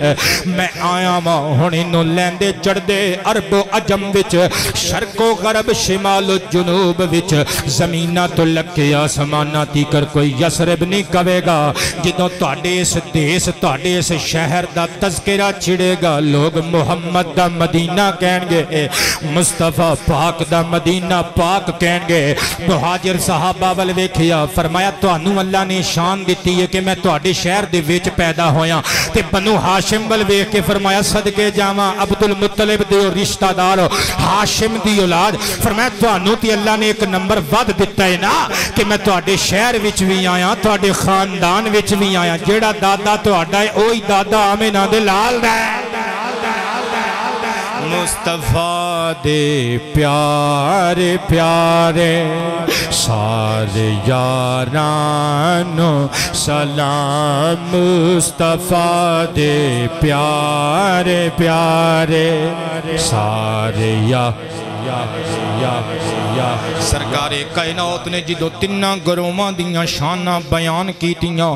میں آیا ہاں ہن اینوں لیندے چڑھدے عرب و عجم وچ شرق و غرب شمال و جنوب وچ زمیناں تو لکے آسماناں تیکر کوئی یسرب نہیں کہے گا جدوں تہاڈے اس دیس تہاڈے اس شہر دا تذکرہ چھڑے گا لوگ محمد دا مدینہ کہیں گے مصطفیٰ پاک دا مدینہ پاک کہیں گے مہاجر صحابہ ول ویکھیا فرمایا تانوں اللہ نے شان دیتی ہے کہ میں تہاڈے شہر دے وچ پیدا ہویا تے بنو ہاشم ول ویکھ کے فرمایا صدقے جاواں عبد المطلب دے رشتہ دار ہاشم دی اولاد فرمایا تانوں تے اللہ نے ایک نمبر ود دتا ہے نا کہ میں تہاڈے شہر وچ بھی آیا تہاڈے خاندان وچ بھی آیا جیڑا دادا تہاڈا ہے اوہی دادا آمنہ دے لال دا مصطفیٰ دے پیارے پیارے سارے یارانو سلام مصطفیٰ دے پیارے پیارے سارے سرکار کائنات نے جدو تیناں گروہاں دیاں شاناں بیان کیتیاں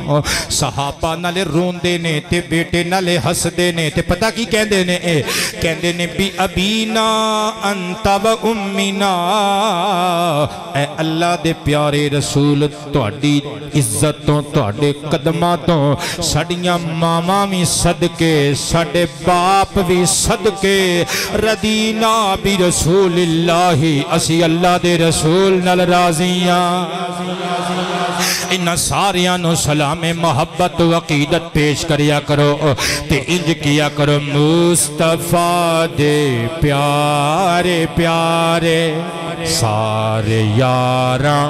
صحابہ نالے روندے نے تے بیٹے نالے ہسدے نے تے پتہ کی کہندے نے بی ابینا انت و امینا، اے اللہ دے پیارے رسول تہاڈی عزتوں تہاڈے قدماں تو ساڈیاں ماواں وی صدقے ساڈے باپ وی صدقے ردینا بی رسول اللہ، اسی اللہ دے رسول نال راضیاں۔ انہاں ساریاں نو سلام محبت و عقیدت پیش کریا کرو تے انج کیا کرو، مصطفیٰ دے پیارے پیارے سارے یاراں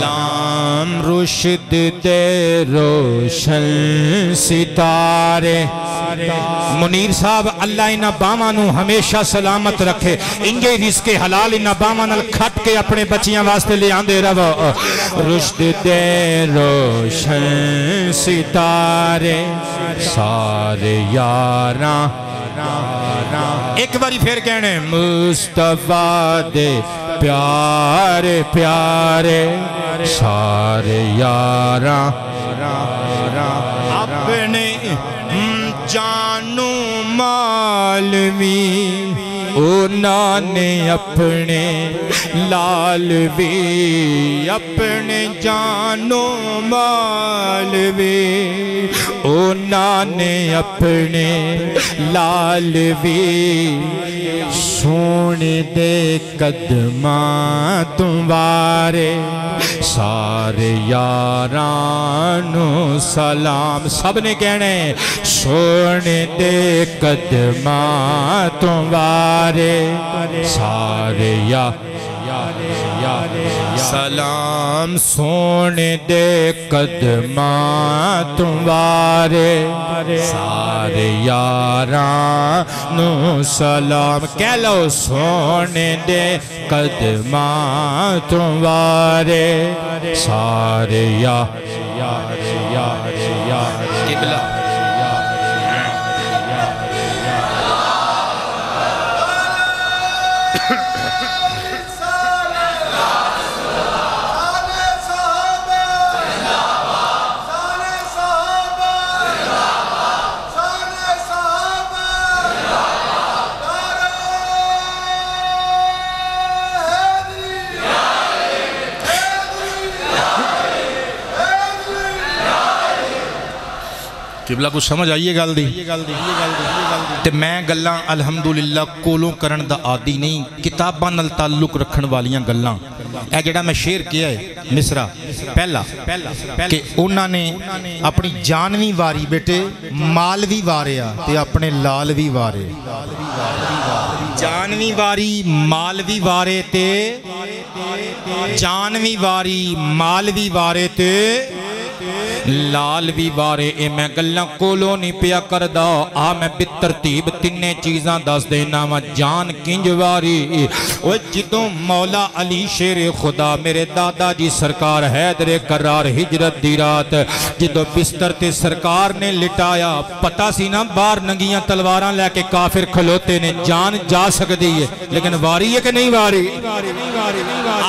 لام رشد دے روشن ستارے۔ منیر صاحب اللہ انہاں باواں نو ہمیشہ سلامت رکھے، انجے رزق حلال انہاں باواں نال کھٹ کے اپنے بچیاں واسطے لے آندے رہو۔ رشد دے روشن ستارے سارے یاراں، ایک باری پھر کہنے مصطفیٰ دے پیارے پیارے سارے یاراں، اپنے جانو مال بھی اونا نے اپنے لال بھی، اپنے جانو مال بھی اونا نے اپنے لال بھی، سونے دے قدماں تمہارے سارے یارانو سلام۔ سب نے کہنے سونے دے قدماں تمہارے سارے سلام، سونے دے قدماں تمہارے سارے یاراں نو سلام۔ کہہ لو سونے دے قدماں تمہارے سارے قبلہ قبلہ کو سمجھ آئیے گل دی تے میں گلاں الحمدللہ کولوں کرن دا عادی نہیں، کتاباں نال تعلق رکھن والیاں گلاں۔ اے جڑا میں شعر کیا ہے مصرع پہلا کہ انہاں نے اپنی جان بھی واری بیٹے، مال بھی واریا تے اپنے لال بھی وارے، جان بھی واری مال بھی وارے تے جان بھی واری مال بھی وارے تے لال بھی وارے۔ اے میں گلاں کولوں نہیں پیا کردہ، آ میں بترتیب تینے چیزاں دس دینا وا۔ جان کنج واری اوہ جدوں مولا علی شیر خدا میرے دادا جی سرکار حیدر کرار ہجرت دی رات جدوں بستر تے سرکار نے لٹایا، پتہ سی نا بار ننگیاں تلواراں لے کے کافر کھلوتے نے، جان جا سکتی ہے لیکن واری ہے کہ نہیں واری؟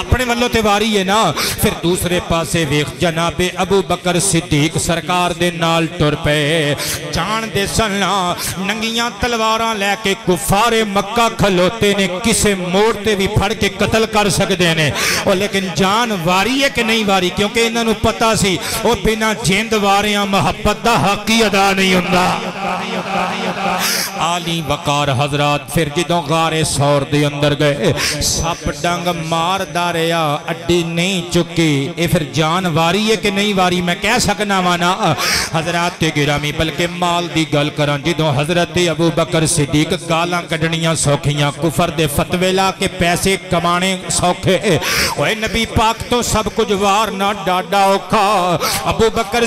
اپنے والوں تے واری ہے نا۔ پھر دوسرے پاسے ویخ جناب ابو بکر صدیق سرکار دے نال ٹر پے، جان دے سننا ننگیاں تلواراں لے کے کفار مکہ کھلوتے نے، کسے موڑتے بھی پھڑ کے قتل کر سکتے نے، لیکن جان واری ہے کہ نہیں واری؟ کیونکہ انہوں نے پتا سی وہ بنا جیند واریاں محبت دا حقی ادا نہیں ہوندہ۔ عالی وقار حضرات پھر جدوں غار سور دے اندر گئے، سپ ڈنگ مار داریا اڈی نہیں چکی، اے پھر جان واری ہے کہ نہیں واری؟ میں کہہ سکنا مانا حضرات گرامی، بلکہ مال دی گل کرن جدوں حضرت ابو بکر صدیق گالاں کڈنیاں سوکھیاں، کفر دے فتوے لا کے پیسے کمانے سوکھے، اوے نبی پاک تو سب کچھ وار نہ ڈاڈا اوکھا۔ ابو بکر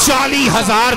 40,000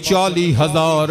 40,000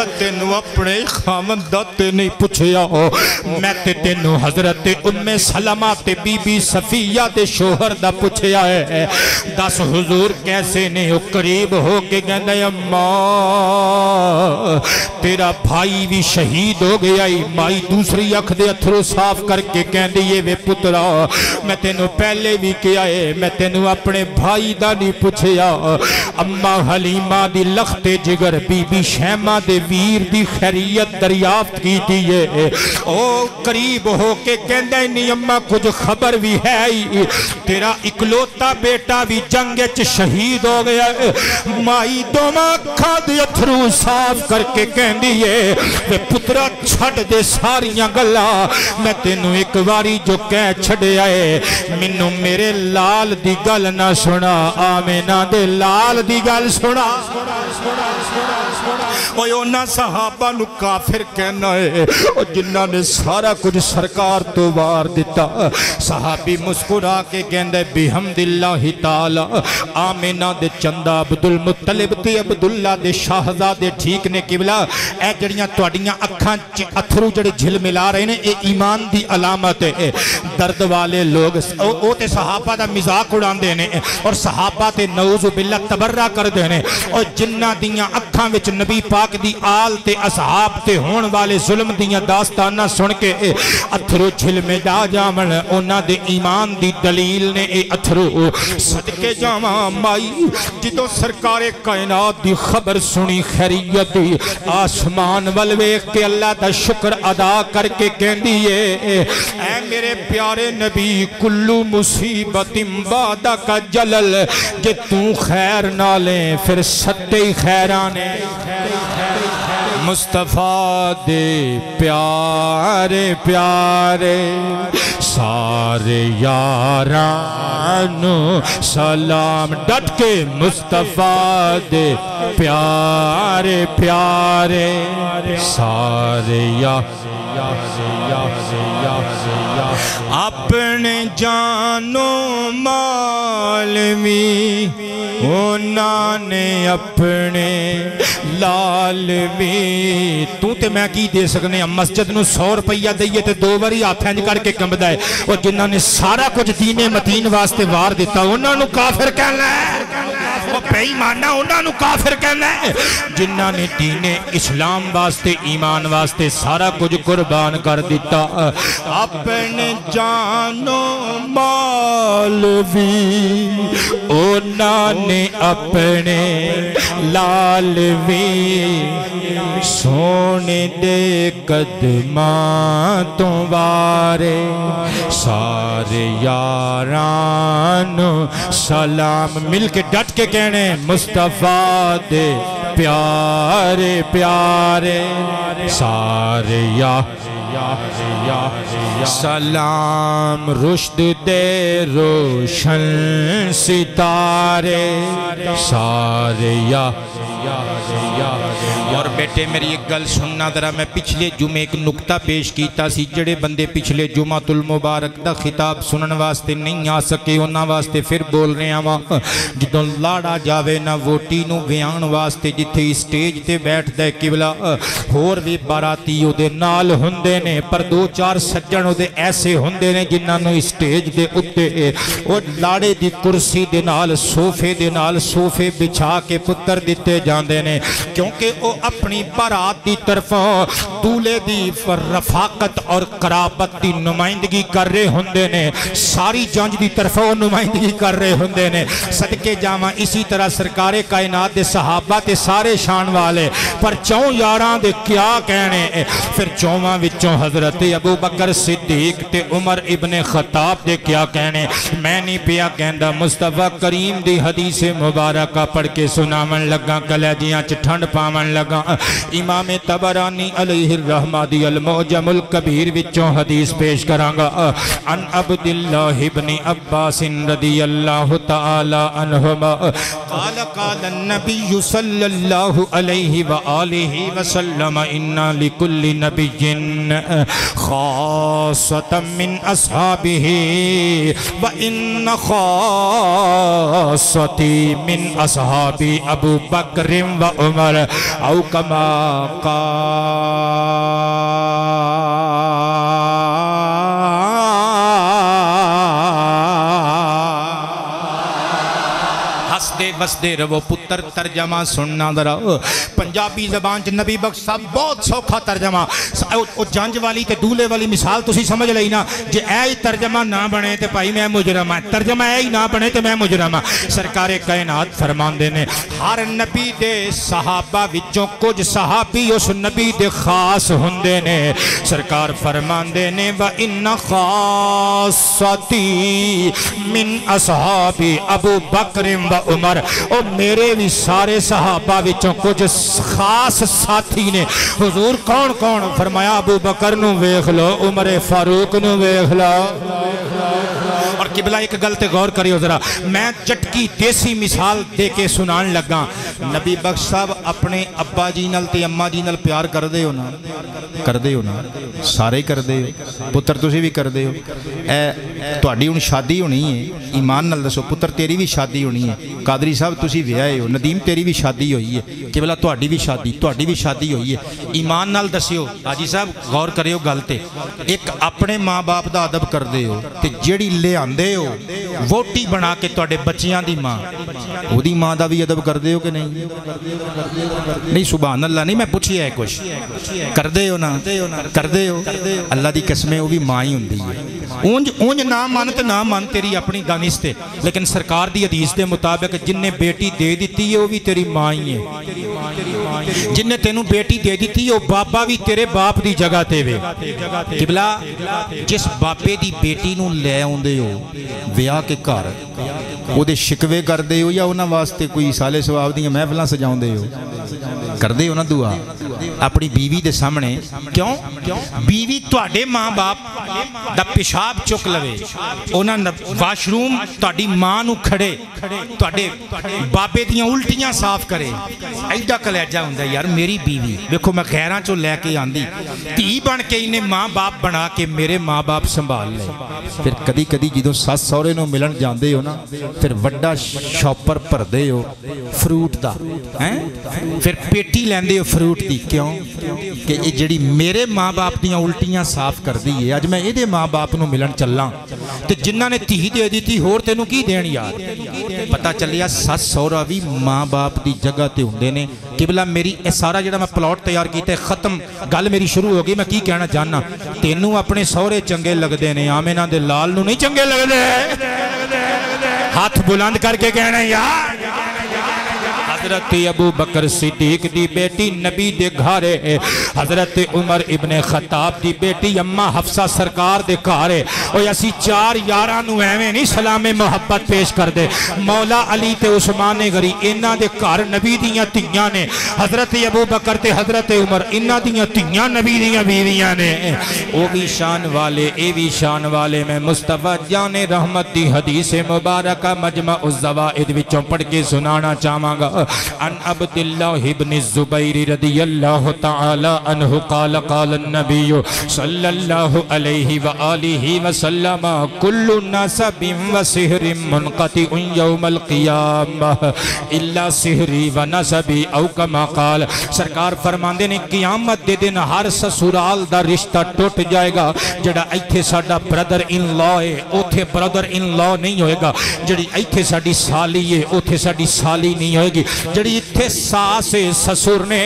میں تینوں اپنے خاوند دا تے نہیں پوچھیا میں تے تینوں حضرت ام سلمہ تے بی بی صفیہ دے شوہر دا پوچھیا ہے دس حضور کیسے نہیں قریب ہو کے کہندا اماں تیرا بھائی بھی شہید ہو گیا مائی دوسری اکھ دے اتھرو صاف کر کے کہندی ہے وے پترا میں تینوں پہلے بھی کیا ہے میں تینوں اپنے بھائی دا نہیں پوچھیا اماں حلیمہ دی لخت جگر بی بی شیمہ دے ویر دی خیریت دریافت کی دیئے او قریب ہو کے کہندے نہیں اماں کچھ خبر بھی ہے تیرا اکلوتا بیٹا بھی جنگچ شہید ہو گیا مائی دوما کھا دے اتھرو صاف کر کے کہندی ہے وے پترا چھڑ دے ساریاں گلا میں تینوں ایک واری جو کہہ چھڑے آئے منو میرے لال دی گل نہ سنا آمینہ دے لال دی گل سنا اونا صحابہ نو کافر کہنا ہے جنہاں نے سارا کچھ سرکار تو وار دیتا صحابی مسکرا کے کہندے بحمداللہ تعالی آمینہ دے چندہ عبدالمطلب تے عبداللہ دے شاہزادے ٹھیک نے قبلہ اے جڑیاں توڑیاں اکھاں اتھرو جڑے جھل ملا رہے نے اے ایمان دی علامت ہے درد والے لوگ او تے صحابہ دا مزاق اڑان دینے اور صحابہ تے نعوذ باللہ تبرہ کر دینے اور جنہ دیاں اکھاں وچ نبی پاک دی آل تے اصحاب تے ہون والے ظلم دیاں داستانہ سن کے اتھرو جھل میں جا جامن اونا دے ایمان دی دلیل نے اے اتھرو صدقے جاواں مائی جدو سرکار کائنات دی خبر سنی خیریت دی آسمان والویخ کے اللہ دا شکر ادا کر کے کہندی ہے اے میرے پیارے نبی کلو مصیبت امبادہ کا جلل کہ تو خیر نہ لیں پھر ستے خیرانے مصطفیٰ دے پیارے پیارے سارے یارانو سلام ڈٹ کے مصطفیٰ دے پیارے پیارے سارے اپنے جانو مال بھی انہاں نے اپنے لال بھی تو تے میں کی دے سکنے ہم مسجد نو 100 روپیہ دئیے تے 2 باری آتھیں کر کے کم دائے اور جنہاں نے سارا کچھ دین متین واسطے وار دیتا انہاں نو کافر کہنا ہے وہ بے ایمانہ انہاں نو کافر کہنا ہے جنہاں نے دین اسلام واسطے ایمان واسطے سارا کچھ قربان کر دیتا اپنے جانو مال بھی انہاں نے اپنے لال بھی سونے دے قدماں تو وارے سارے یارانو سلام مل کے ڈٹ کے کہنے مصطفیٰ دے پیارے پیارے سارے سلام رشد دے روشن ستارے سارے اور بیٹے میری ایک گل سننا ذرا میں پچھلے جمعے ایک نکتہ پیش کیتا سی جڑے بندے پچھلے جمعہ المبارک دا خطاب سنن واسطے نہیں آ سکے انہاں واسطے پھر بول رہے ہیں جدوں لاڑا جاوے نہ ووٹی نو بیان واسطے جتھے اسٹیج تے بیٹھ دے قبلہ ہور بھی باراتی او دے نال ہوندے نے پر 2-4 سجن او دے ایسے ہوندے نے جنہاں نو اسٹیج دے اُتے اور لاڑے دی کرسی دے نال صوفے بچھا کے پتر دیتے جاندے نے کیونکہ وہ اپنی برات دی طرفوں دولے دی رفاقت اور قرابت دی نمائندگی کر رہے ہوندے نے ساری جانج دی طرفوں نمائندگی کر رہے ہوندے نے صدقے جامع اسی طرح سرکار کائنات دے صحابہ تے سارے شان والے پر 4 یاران دے کیا کہنے پھر 4 وچوں حضرت ابو بکر صدیق تے عمر ابن خطاب دے کیا کہنے میں نہیں پیا کہندہ مصطفیٰ کریم دی حدیث مبارکہ پڑھ کے سنامن لگا کلیجیاں ٹھنڈ پامن لگا امام طبرانی علیہ الرحمہ دی المعجم الکبیر وچوں حدیث پیش کرانگا ان عبداللہ ابن عباس رضی اللہ تعالی عنہما قال النبی صلی اللہ علیہ وآلہ وسلم انا لکل نبی خاصة من أصحابه وإن خاصتي من أصحابي أبو بكر وعمر أو كما وسدے رو پتر ترجمہ سننا ذرا پنجابی زبان چ نبی بخش صاحب بہت سوکھا ترجمہ او جنج والی تے دولے والی مثال تسی سمجھ لئی نا جے اے ترجمہ نہ بنے تے بھائی میں مجرم ہاں ترجمہ اے نہ بنے تے میں مجرم ہاں سرکار کائنات فرماندے نے ہر نبی دے صحابہ وچوں کچھ صحابی اس نبی دے خاص ہوندے نے سرکار فرماندے نے وَإِنَّ خَاصَّتِي مِنْ أَصْحَابِ ابو بکر و عمر اور میرے بھی سارے صحابہ وچوں کچھ خاص ساتھی نے حضور کون کون فرمایا ابو بکر نو ویکھ لو عمر فاروق نو ویکھ لو اور قبلہ ایک گلتے غور کریو ذرا میں چٹکی دیسی مثال دے کے سنان لگا نبی بخش صاحب اپنے ابا جی نال تے اماں جی نال پیار کر دے ہو نا سارے کر دے ہو پتر تسی بھی کر دے ہو اے تہاڈی ہن شادی ہونی ہے ایمان نال دسو پتر تیری بھی شادی ہونی ہے قادری صاحب تسی ویاہے ہو ندیم تیری بھی شادی ہوئی ہے قبلہ تہاڈی بھی شادی ہوئی ہے ایمان نال دسیو حاجی صاحب غور کریو گل تے ایک اپنے ماں باپ دا ادب کر دے ہو تے جیڑی لے آندے ہو ووٹی بنا کے تہاڈے بچیاں دی ماں او دی ماں دا بھی ادب کر دے ہو کہ نہیں سبحان اللہ نہیں میں پوچھیا ہے کچھ کر دے ہو نا کر دے ہو اللہ دی قسمیں وہ بھی ماں ہی ہوندی ہے اونج نہ مان تیری اپنی دانست ہے لیکن سرکار دی حدیث دے مطابق جن نے بیٹی دے دیتی ہے وہ بھی تیری ماں ہی ہے جن نے تینوں بیٹی دے دیتی ہے وہ بابا بھی تیرے باپ دی جگہ تے وے قبلہ جس باپے دی بیٹی نوں لے آندے ہو ویاہ کے گھر وہ دے شکوے کر دے ہو یا انہاں واسطے کوئی سالے ثواب دیاں محفلاں سجاؤندے ہو کر دے ہو نا دعا اپنی بیوی دے سامنے کیوں بیوی تواڈے ماں باپ دا پیشاب چک لوے انہاں واش روم تواڈی ماں نو کھڑے تواڈے بابے دیاں الٹیاں صاف کرے ایڈا کلیجہ ہوندا یار میری بیوی دیکھو میں غیراں چوں لے کے آندی تھی بن کے انہیں ماں باپ بنا کے میرے ماں باپ سنبھال لے پھر کدی کدی جدوں سس سہرے نو ملن جاندے ہو نا پھر وڈا شاپر بھردے ہو فروٹ دا پھر پیٹی لیندے ہو فروٹ دی کیوں کہ یہ جڑی میرے ماں باپ دیاں الٹیاں صاف کر دی ہے اج میں یہ ماں باپ نو ملن چلاں تے جنہاں نے تھی دے دیتی ہور تینوں کی دین یار پتہ چلیا سس سہرا بھی ماں باپ دی جگہ تے ہوندے نے قبلہ میری اے سارا جڑا میں پلاٹ تیار کیتا ہے ختم گل میری شروع ہو گئی میں کی کہنا چاہنا تینوں اپنے سہرے چنگے لگدے نے آمینہ دے لال نو نہیں چنگے لگدے ہاتھ بلند کر کے کہنا یار حضرت ابو بکر صدیق دی بیٹی نبی دے گھارے حضرت عمر ابن خطاب دی بیٹی اممہ حفصہ سرکار دے گھارے اور اسی چار یاراں نو ایویں نہیں سلام محبت پیش کر دے مولا علی تے عثمان غری انہاں دے گھر نبی دیاں تیاں نے حضرت ابو بکر تے حضرت عمر انہاں دیاں تیاں نبی دیاں بیویاں نے او بھی شان والے اے بھی شان والے میں مصطفیٰ جان رحمت دی حدیث مبارکہ مجمع الزوائد وچوں پڑھ کے سنانا چاہاں گا عن عبد اللہ ابن الزبیر رضی اللہ تعالی عنہ قال قال النبی صلی اللہ علیہ وآلہ وسلم کل نسب و سحر منقطع یوم القیامہ الا سحری و نسبی او کما قال سرکار فرماندے نے قیامت دے دن ہر سسرال دا رشتہ ٹوٹ جائے گا جڑا ایتھے ساڈا برادر ان لا ہے اوتھے برادر ان لا نہیں ہوئے گا جڑی ایتھے ساڈی سالی ہے اوتھے ساڈی سالی نہیں ہوئے گی جڑی اتھے ساس سسر نے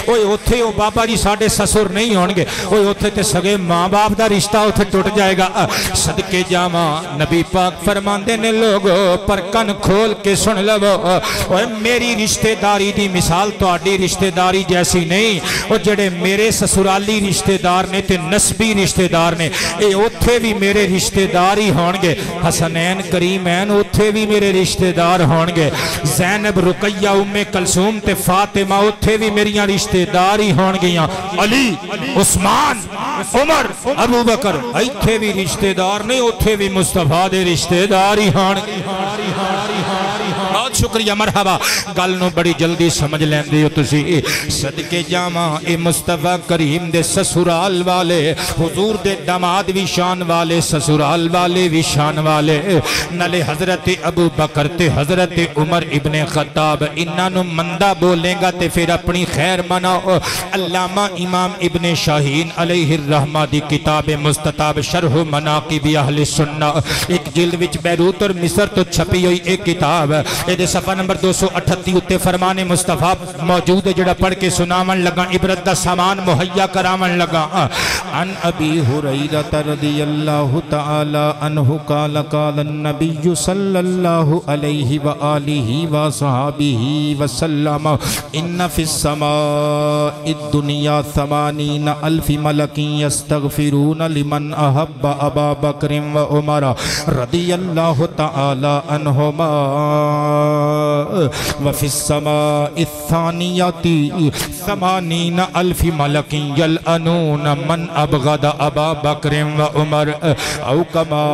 اوے اتھے او بابا جی ساڑھے سسر نہیں ہونگے اوے اتھے تے سگے ماں باپ دا رشتہ اتھے ٹوٹ جائے گا صدقے جاما نبی پاک فرماندے نے لوگو پر کن کھول کے سن لو اوے میری رشتہ داری دی مثال تو آڈی رشتہ داری جیسی نہیں او جڑے میرے سسرالی رشتہ دار نے تے نسبی رشتہ دار نے اے اتھے بھی میرے رشتہ داری ہونگے حسنین کریمین اتھے بھی میرے رشتہ دار ہونگے زینب رقیہ ام کلثوم تے فاطمہ اتھے بھی میریاں رشتہ داری ہون گیاں علی عثمان عمر ابو بکر اتھے بھی رشتہ دار نہیں اتھے بھی مصطفیٰ دے رشتہ داری ہون بہت شکریہ مرحبا گل نو بڑی جلدی سمجھ لیندے ہو تسی صدقے جاواں اے مصطفیٰ کریم دے سسرال والے حضور دے داماد بھی شان والے سسرال والے بھی شان والے نالے حضرت ابو بکر تے حضرت عمر ابن خطاب انہاں نو مندہ بولیں گا تے پھر اپنی خیر مناؤ علامہ امام ابن شاہین علیہ الرحمہ دی کتاب مستطاب شرح مناقب اہل سنہ ایک جلد وچ بیروت اور مصر تو چھپی ہوئی ایک کتاب ہے صفحہ نمبر 238 اتے فرمان مصطفیٰ موجود ہے جڑا پڑھ کے سناون لگا عبرت دا سامان مہیا کراون لگا عن ابی ہریرہ رضی اللہ تعالی عنہ قال قال النبی صلی اللہ علیہ وآلہ وصحابہ وسلم ان فی السماء الدنیا 80,000 ملک یستغفرون لمن احب ابا بکر و عمر رضی اللہ تعالی عنہما وفی السماء الثانیت 80,000 ملک یلعنون من ابغض ابا بکر و عمر او کما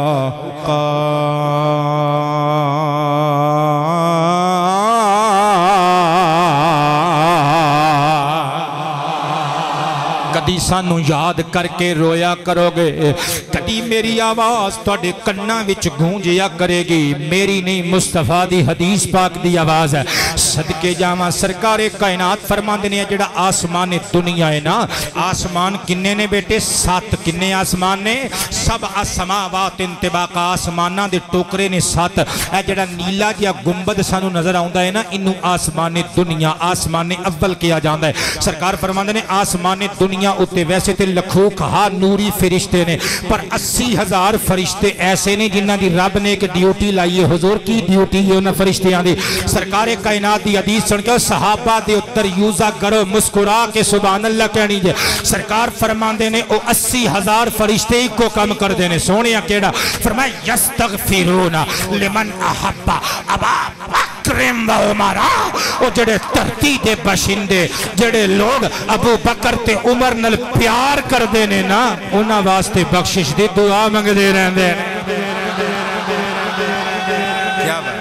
کدی سانو یاد کر کے رویا کرو گے کدی میری آواز توڑے کناں وچ گونجیا کرے گی میری نہیں مصطفیٰ دی حدیث پاک دی آواز ہے صدقے جاواں سرکار کائنات فرما دینے جڑا آسمان دنیا ہے نا آسمان کنے نے بیٹے 7 کنے آسمان نے سب سماوات انتباق آسمانہ دے ٹوکرے نے 7 اے جڑا نیلا جیا گنبد سانو نظر آؤندہ ہے نا انہوں آسمان دنیا آسمان اول کیا جاندہ ہے سرکار فرما دینے آسمان دنیا اتے ویسے تے لکھو کہا نوری فرشتے نے پر 80,000 فرشتے ایسے نے جنہ دی رب نے ایک ڈیوٹی لائیے حضور کی ڈیوٹی ہے انہاں فرشتے آندے سرکار کائنات دی حدیث سن کے صحابہ دے اتر یوزا کرو مسکرا کے سبحان اللہ کہنی جے سرکار فرمان دینے او 80,000 فرشتے ہی کو کم کر دینے سونیا کیڑا فرمایا یستغفرون لمن احب ابا بکرم و عمرہ او جڑے ترتی دے بشندے جڑے لوگ ابو بکر تے عمر نل پیار کر دینے نا انہاں واسطے بخشش دی دعا منگ دے رہے ہیں کیا بات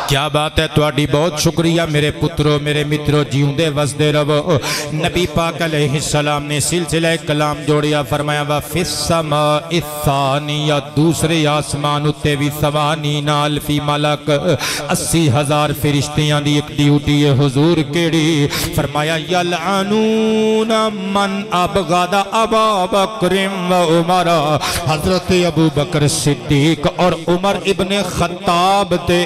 کیا بات ہے تواڈی بہت شکریہ میرے پترو میرے مترو جیوندے وزدے رہو نبی پاک علیہ السلام نے سلسلہ کلام جوڑیا فرمایا وَفِي السَّمَاءِ الثَّانِيَةِ دوسرے آسمان اتے بھی 80,000 ملک 80,000 فرشتیاں دی ایک ڈیوٹی ہے حضور کیڑی فرمایا یلعنون من ابغض ابا بکر و عمر حضرت ابو بکر صدیق اور عمر ابن خطاب تے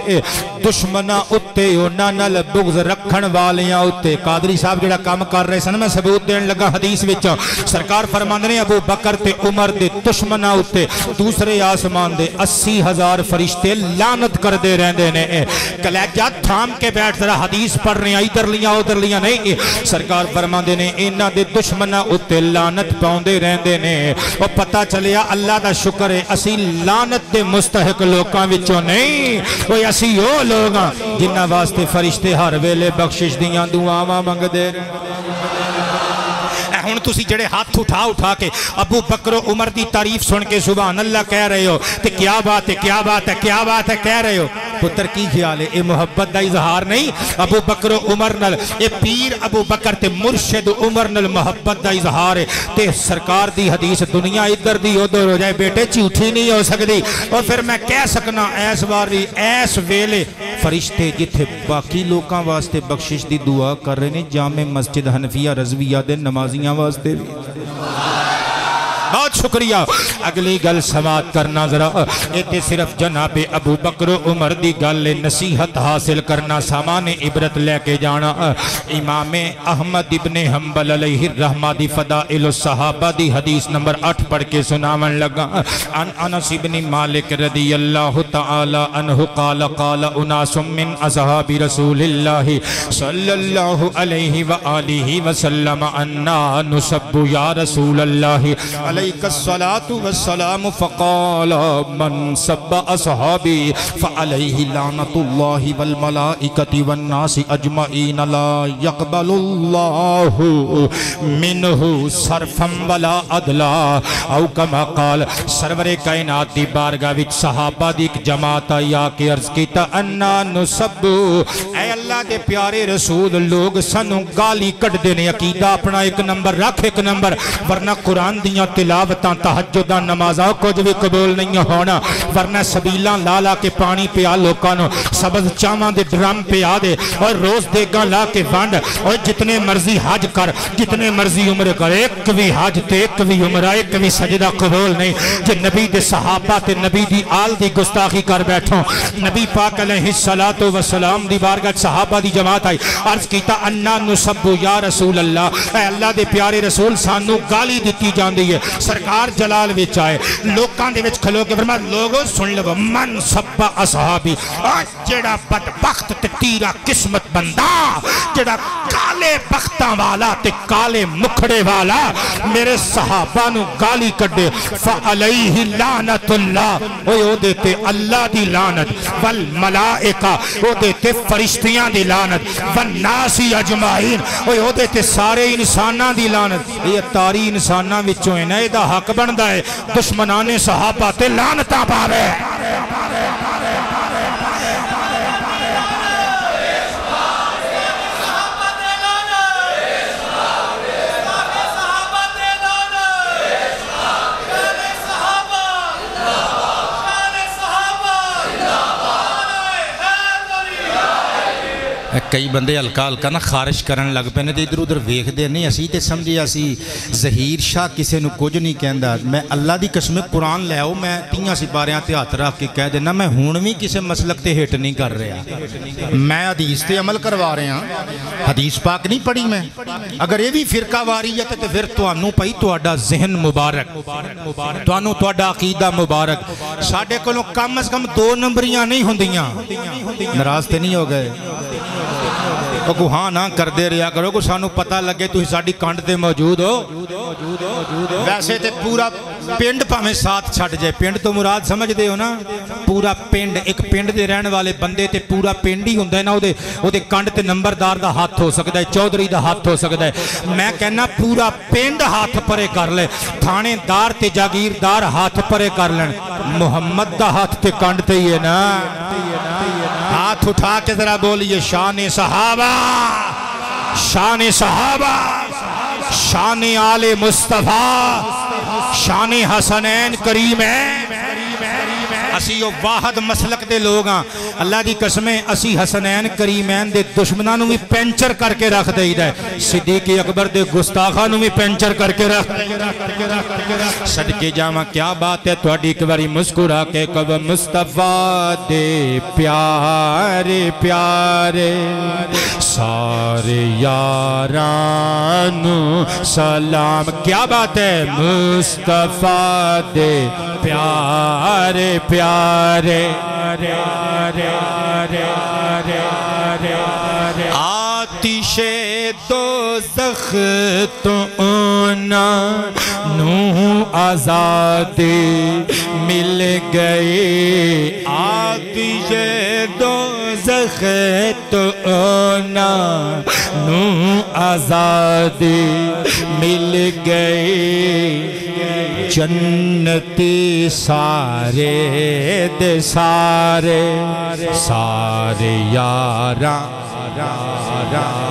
دشمنہ اتے انہاں نال بغض رکھن والیاں اتے قادری صاحب جڑا کام کر رہے سن میں ثبوت دین لگا حدیث وچ سرکار فرماندے نے ابو بکر تے عمر دے دشمنہ اتے دوسرے آسمان دے 80,000 فرشتے لعنت کر دے رہندے نے کلیجہ تھام کے بیٹھ ذرا حدیث پڑھ رہے ہیں ادھر لیاں نہیں سرکار فرماندے نے انہاں دے دشمنہ اتے لعنت پاؤندے رہندے نے اور پتہ چلیا اللہ دا شکر ہے اسی لعنت دے مستحق لوکاں وچوں نہیں وہ اسی او لوگاں جنہ واسطے فرشتے ہر ویلے بخشش دیاں دعاواں منگ دے ہن تسی جڑے ہاتھ اٹھا کے ابو بکر و عمر دی تعریف سن کے سبحان اللہ کہہ رہے ہو تے کیا بات ہے کہہ رہے ہو پتر کی خیال ہے اے محبت دا اظہار نہیں ابو بکر و عمر نل اے پیر ابو بکر تے مرشد عمر نل محبت دا اظہار ہے تے سرکار دی حدیث دنیا ادھر دی ادھر ہو جائے بیٹے جھوٹی نہیں ہو سکتی اور پھر میں کہہ سکنا ایس باری ایس ویلے فرشتے جتھے باقی لوکاں واسطے بخشش دی دعا کر رہے ہیں جامع مسجد حنفیہ رضویہ دے نمازیاں واسطے بھی بہت شکریہ. اگلی گل سماعت کرنا ذرا. یہ صرف جناب ابو بکر عمر دی گل نصیحت حاصل کرنا سامان عبرت لے کے جانا. امام احمد ابن حنبل علیہ الرحمہ دی فضائل الصحابہ دی حدیث نمبر 8 پڑھ کے سناون لگا. ان انس ابن مالک رضی اللہ تعالی عنہ قال قال اناس من اصحاب رسول اللہ صلی اللہ علیہ وآلہ وسلم انا نسب یا رسول اللہ علیک الصلاة والسلام فقال من سب اصحابی فعلیہ لعنت اللہ والملائکة والناس اجمعین لا يقبل اللہ منہ صرفا ولا عدلا. او کما قال سرور کائنات دی بارگاہ وچ صحابہ دی ایک جماعت آیا کہ عرض کیتا انا نسب اے اللہ دے پیارے رسول لوگ سنوں گالی کٹ دینے. عقیدہ اپنا ایک نمبر رکھ ایک نمبر ورنہ قرآن دیاں تلاوتاں تہجداں نمازاں کچھ بھی قبول نہیں ہونا. ورنہ سبیلاں لالا کے پانی پیا لوکانو سبز چاواں دے ڈرم پیا دے اور روز دے گا لا کے وانڈ اور جتنے مرضی حج کر جتنے مرضی عمر کر ایک بھی حج تے ایک بھی عمرہ ایک بھی سجدہ قبول نہیں. جو نبی دے صحابہ تے نبی دی آل دی گستاخی کر بیٹھوں. نبی پاک علیہ السلام دی بارگاہ صحابہ دی جماعت آئی عرض کیتا انا نسب یا رسول اللہ اے اللہ دے پیارے رسول سانو گالی دیتی جان دی ہے. سرکار جلال وچ آئے لوکاں دے وچ کھلو کے فرمایا لوگو سن لو من سب اصحابی جڑا بدبخت تے تیرا قسمت بندہ جڑا کالے بختاں والا تے کالے مکھڑے والا میرے صحابہ نو گالی کڈے فعلیہ لعنت اللہ او دیتے اللہ دی لعنت والملائکہ او دیتے فرشتیاں دی لعنت والناس اجمعین او دیتے سارے انساناں دی لعنت. یہ تاری انساناں وچوں ہے دا حق بندا ہے دشمنان صحابہ تے لعنتاں پاوے. کئی بندے ہلکا ہلکا نا خارش کرن لگ پے نے تے ادھر ادھر ویکھ دے نہیں اسی تے سمجھے اسی ظہیر شاہ کسے نو کچھ نہیں کہندا. میں اللہ دی قسم قرآن لے آؤ میں 30 سپاریاں تے ہاتھ رکھ کے کہہ دینا میں ہون بھی کسے مسلک تے ہٹ نہیں کر رہا. میں حدیث تے عمل کروا رہے ہیں حدیث پاک نہیں پڑھی میں. اگر یہ بھی فرقہ واریت تے پھر تانوں پئی تہاڈا ذہن مبارک تانوں تہاڈا عقیدہ مبارک. ساڈے کولوں کم از کم 2 نمبریاں نہیں ہوندیاں. ناراض تے نہیں ہو گئے کو ہاں نہ کر دے رہا کرو کو سانو پتہ لگے تو ساڑی کانڈ تے موجود ہو. ویسے تے پورا پنڈ پاہمیں ساتھ چھٹ جائے. پنڈ تو مراد سمجھ دے ہو نا پورا پنڈ ایک پنڈ دے رہن والے بندے تے پورا پنڈ ہی ہوندہ ہے نا او دے کانڈ تے نمبردار دا ہاتھ ہو سکتا ہے چودھری دا ہاتھ ہو سکتا ہے. میں کہنا پورا پنڈ ہاتھ پرے کر لے تھانے دار تے جاگیردار ہاتھ پرے کر لیں. محمد دا ہاتھ تے کانڈ تے ہی ہے نا. ہاتھ اٹھا کے ذرا بولیے شان صحابہ شان صحابہ شان آل مصطفیٰ شان حسنین کریمین. اسی واحد مسلک دے لوگ ہاں اللہ دی قسمیں اسی حسنین کریمین دے دشمنوں بھی پینچر کر کے رکھ دے ہے. صدیق اکبر دے گستاخاں بھی پینچر کر کے رکھ صدقے جاواں کیا بات ہے تہاڈی ایک باری مسکرا کے کب مصطفیٰ دے پیارے پیارے سارے یارانو سلام. کیا بات ہے مصطفیٰ دے پیارے پیارے آتش دوزخ تو اونا نو آزاد مل گئے. آتش دوزخ تو اونا نو آزاد مل گئے. جنتی سارے دے سارے سارے یاراں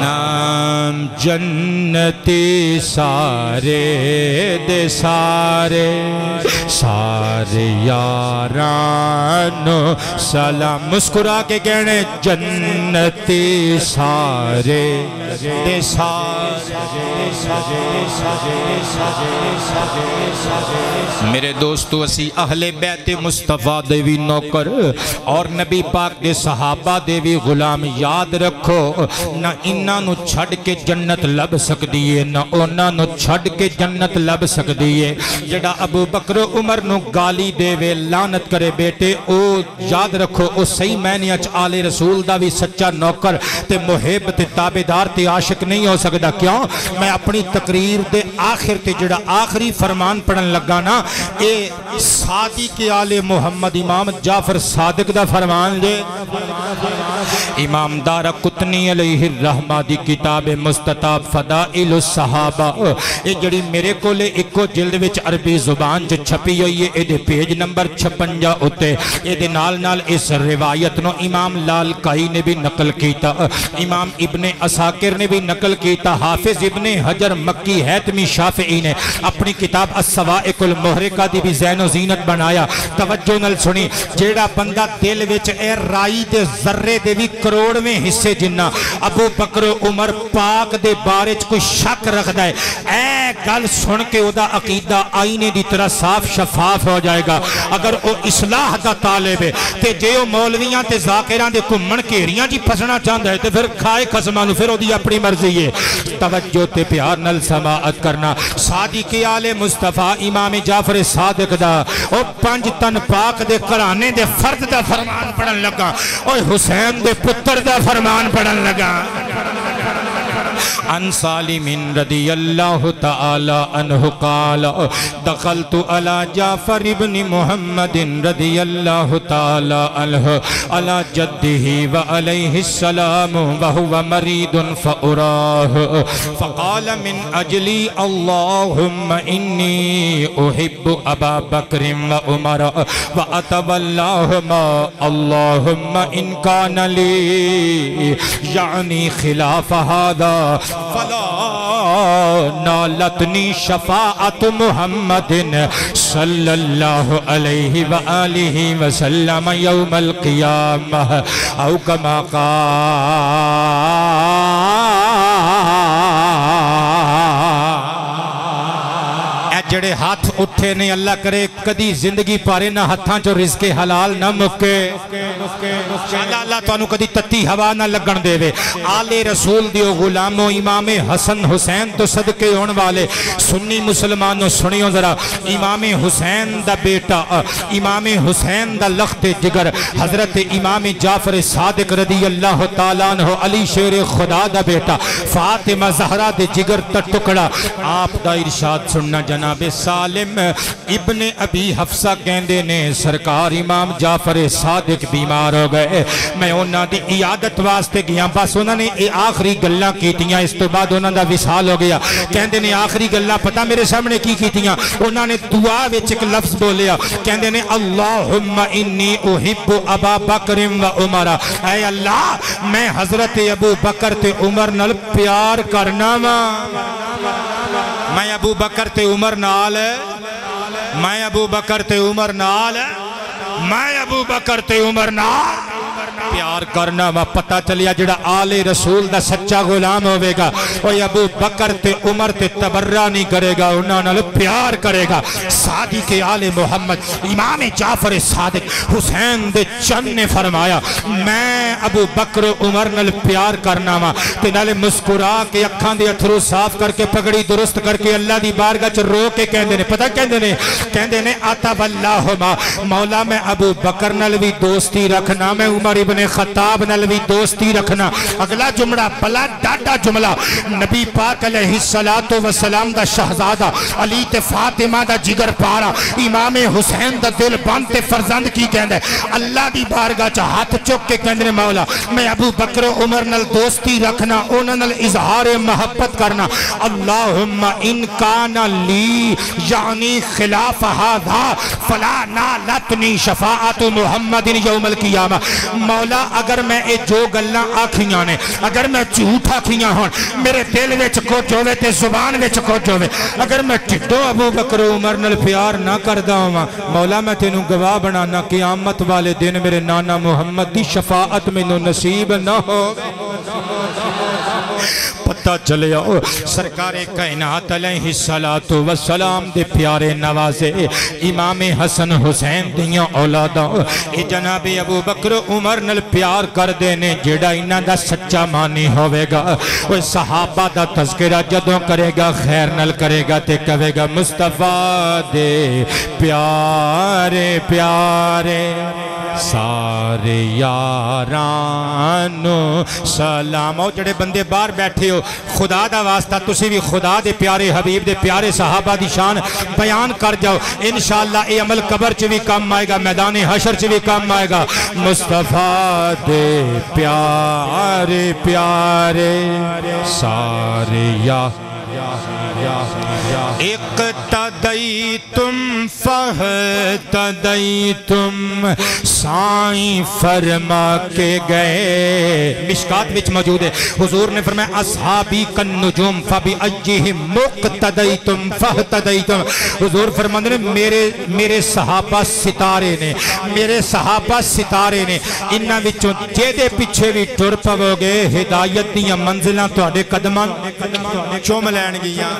نام جنتی سارے دے سارے سارے سارے یارانو سلام مسکرا کے کہنے جنتی سارے دے میرے دوستو اسی اہل بیت مصطفیٰ دیوی نوکر اور نبی پاک دے صحابہ دیوی غلام یاد رکھو نہ انہاں نو چھڑ کے جنت لب سکدیے نہ انہاں نو چھڑ کے جنت لب سکدیے جڑا ابو بکر عمر نو گالی دے وے لعنت کرے بیٹے او یاد رکھو او صحیح معنی اچ آل رسول دا بھی سچا نوکر تے محب تے تابعدار تے عاشق نہیں ہو سکدا کیوں میں اپنی تقریر دے آخر تے جڑا آخری فرمان پڑھن لگا نا اے صادق آل محمد امام جعفر صادق دا فرمان دے امام دارقطنی علیہ الرحمہ دی کتاب مستطاب فضائل الصحابہ اے جڑی میرے کولے ایکو جلد وچ عربی زبان جو چھپی ہوئی ہے اے دے پیج نمبر 56 ہوتے اے دے نال نال اس روایت نو امام لالکائی نے بھی نقل کیتا امام ابن اساکر نے بھی نقل کیتا حافظ ابن حجر مکی حیتمی شافعی نے اپنی کتاب السوائق المحرقہ دی بھی زین و زینت بنایا توجہ نل سنی جیڑا بندہ دل وچ اے رائی دے ذرے دے بھی کروڑ میں حصے جنہ ابو بکر عمر پاک دے بارے کوئی شک رکھ دائے اے گل سن کے او دا عقیدہ آئینے دی طرح صاف شفاف ہو جائے گا اگر او اصلاح دا طالب ہے تے جے او مولویاں تے ذاکران دے کمن کیریاں جی پسنا چاہتا ہے تے پھر کھائے خسمانو پھر او دی اپنی مرضی ہے توجہ تے پیار نل سماعت کرنا صادق آل مصطفیٰ امام جعفر صادق دا او 5 تن پاک دے قرانے دے فرد دا فرمان پڑھن لگا اور حسین دے پتر دا فرمان پڑھن لگا عن سالم رضی اللہ تعالی عنہ قال دخلت على جعفر بن محمد رضی اللہ تعالی عنہ على جده وعليه السلام وهو مريض فأراه فقال من أجلي اللهم إني أحب أبا بكر وعمر وأتولاهما اللهم إن كان لي يعني خلاف هذا فلا نالتنی شفاعت محمد صلی اللہ علیہ وآلہ وسلم یوم القیامہ او کما قال جڑے ہاتھ اٹھے نے اللہ کرے کدی زندگی پارے نہ ہتھاں چو رزق حلال نہ مکے اللہ توانو کدی تتی ہوا نہ لگن دے وے آل رسول دیو غلامو امام حسن حسین تو صدقے ہون والے سنی مسلمانوں سنیوں ذرا امام حسین دا بیٹا امام حسین دا لخت جگر حضرت امام جعفر صادق رضی اللہ تعالیٰ عنہ علی شیر خدا دا بیٹا فاطمہ زہرہ دے جگر تا ٹکڑا آپ دا ارشاد سننا جناب سالم ابن ابی حفصہ کہندے نے سرکار امام جعفر صادق بیمار ہو گئے میں انہاں دی عیادت واسطے گیا بس انہاں نے آخری گلاں کیتیاں اس تو بعد انہاں دا وصال ہو گیا کہندے نے آخری گلاں پتہ میرے سامنے کی کیتیاں انہاں نے دعا وچ ایک لفظ بولیا کہندے نے اللہم انی احب ابا بکر و عمر اے اللہ میں حضرت ابو بکر تے عمر نال پیار کرنا میں ابو بکر تے عمر نال میں ابو بکر تے عمر نال میں ابو بکر تے عمر نال پیار کرنا وا پتہ چلیا جڑا آل رسول دا سچا غلام ہوئے گا اوہ ابو بکر تے عمر تے تبرہ نہیں کرے گا انہاں نال پیار کرے گا صادق آل محمد امام جعفر صادق حسین دے چند نے فرمایا میں ابو بکر عمر نال پیار کرنا وا تے نال مسکرا کے اکھاں دے اتھرو صاف کر کے پگڑی درست کر کے اللہ دی بارگاہ چ رو کے کہندے نے پتہ کہندے نے آتا واللہما مولا میں ابو بکر نال بھی دوستی رکھنا میں عمر ابن خطاب نال بھی دوستی رکھنا اگلا جملہ بلا ڈاڈا جملہ نبی پاک علیہ السلام دا شہزادہ علی تے فاطمہ دا جگر پارا امام حسین دا دل بند تے فرزند کی کہندے اللہ دی بارگاہ چا ہاتھ چک کے کہندے مولا میں ابو بکر عمر نال دوستی رکھنا انہاں نال اظہار محبت کرنا اللہم ان کان لی یعنی خلاف ہذا فلا نالتنی شفاعت محمد یوم القیامہ مولا مولا اگر میں اے جو گلاں آکھیاں نے اگر میں جھوٹ آکھیاں ہون میرے دل وچ کچھ ہوے تے زبان وچ کچھ ہوے اگر میں ٹھڈو ابو بکر عمر نال پیار نہ کردا ہواں مولا میں تینوں گواہ بنانا قیامت والے دن میرے نانا محمد دی شفاعت مینوں نصیب نہ ہو پتہ چلے آؤ سرکار کائنات علیہ السلام دے پیارے نوازے امام حسن حسین دیاں اولاداں اے جناب ابو بکر عمر نل پیار کر دینے جیڑا انہاں دا سچا مانی ہوئے گا وہ صحابہ دا تذکرہ جدوں کرے گا خیر نل کرے گا تے کہے گا مصطفیٰ دے پیارے پیارے سارے یارانو سلام او جڑے بندے باہر بیٹھے ہو خدا دا واسطہ تسی بھی خدا دے پیارے حبیب دے پیارے صحابہ دی شان بیان کر جاؤ انشاءاللہ اے عمل قبر چ بھی کام آئے گا میدان حشر چ بھی کام آئے گا مصطفیٰ دے پیارے پیارے سارے اقتدیتم فاہتدیتم سائیں فرما کے گئے مشکات وچ موجود ہے حضور نے فرمایا اصحابی کن نجوم فبأیہم مقتدیتم فاہتدیتم حضور فرماندے نے میرے صحابہ ستارے نے میرے صحابہ ستارے نے انہاں وچوں جیدے پیچھے بھی ٹر پو گے ہدایت دیاں منزلاں تواڈے قدماں چوم لین گیاں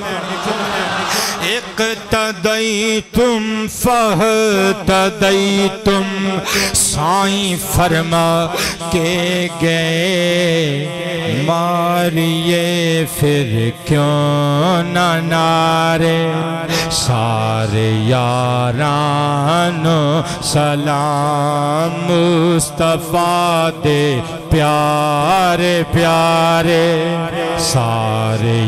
اقتدیتم فاہتدیتم سائیں فرما کے گئے ماریے پھر کیوں نہ نعرے سارے یارانو سلام مصطفیٰ دے پیارے پیارے سارے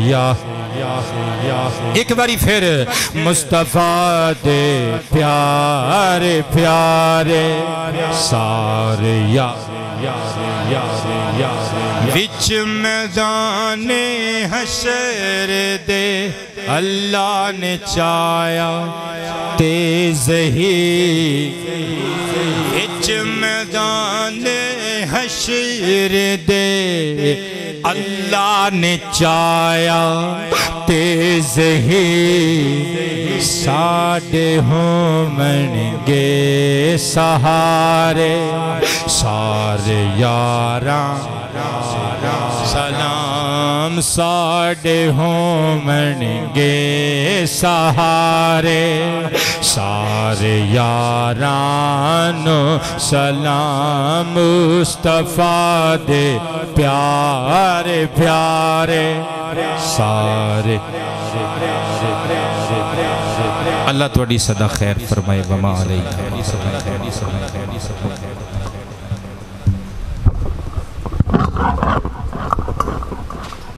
ایک باری پھر مصطفیٰ دے پیارے پیارے سارے وچ میدان حشر دے اللہ نے چایا تیز ہی وچ میدان حشر دے اللہ نے چایا تیز ہی ساڑے ہومنگے سہارے سارے یاراں سلام ساڑے ہومنگے سہارے سارے یارانو سلام مصطفیٰ دے پیارے پیارے سارے اللہ توڑی صدا خیر فرمائے وما علیہ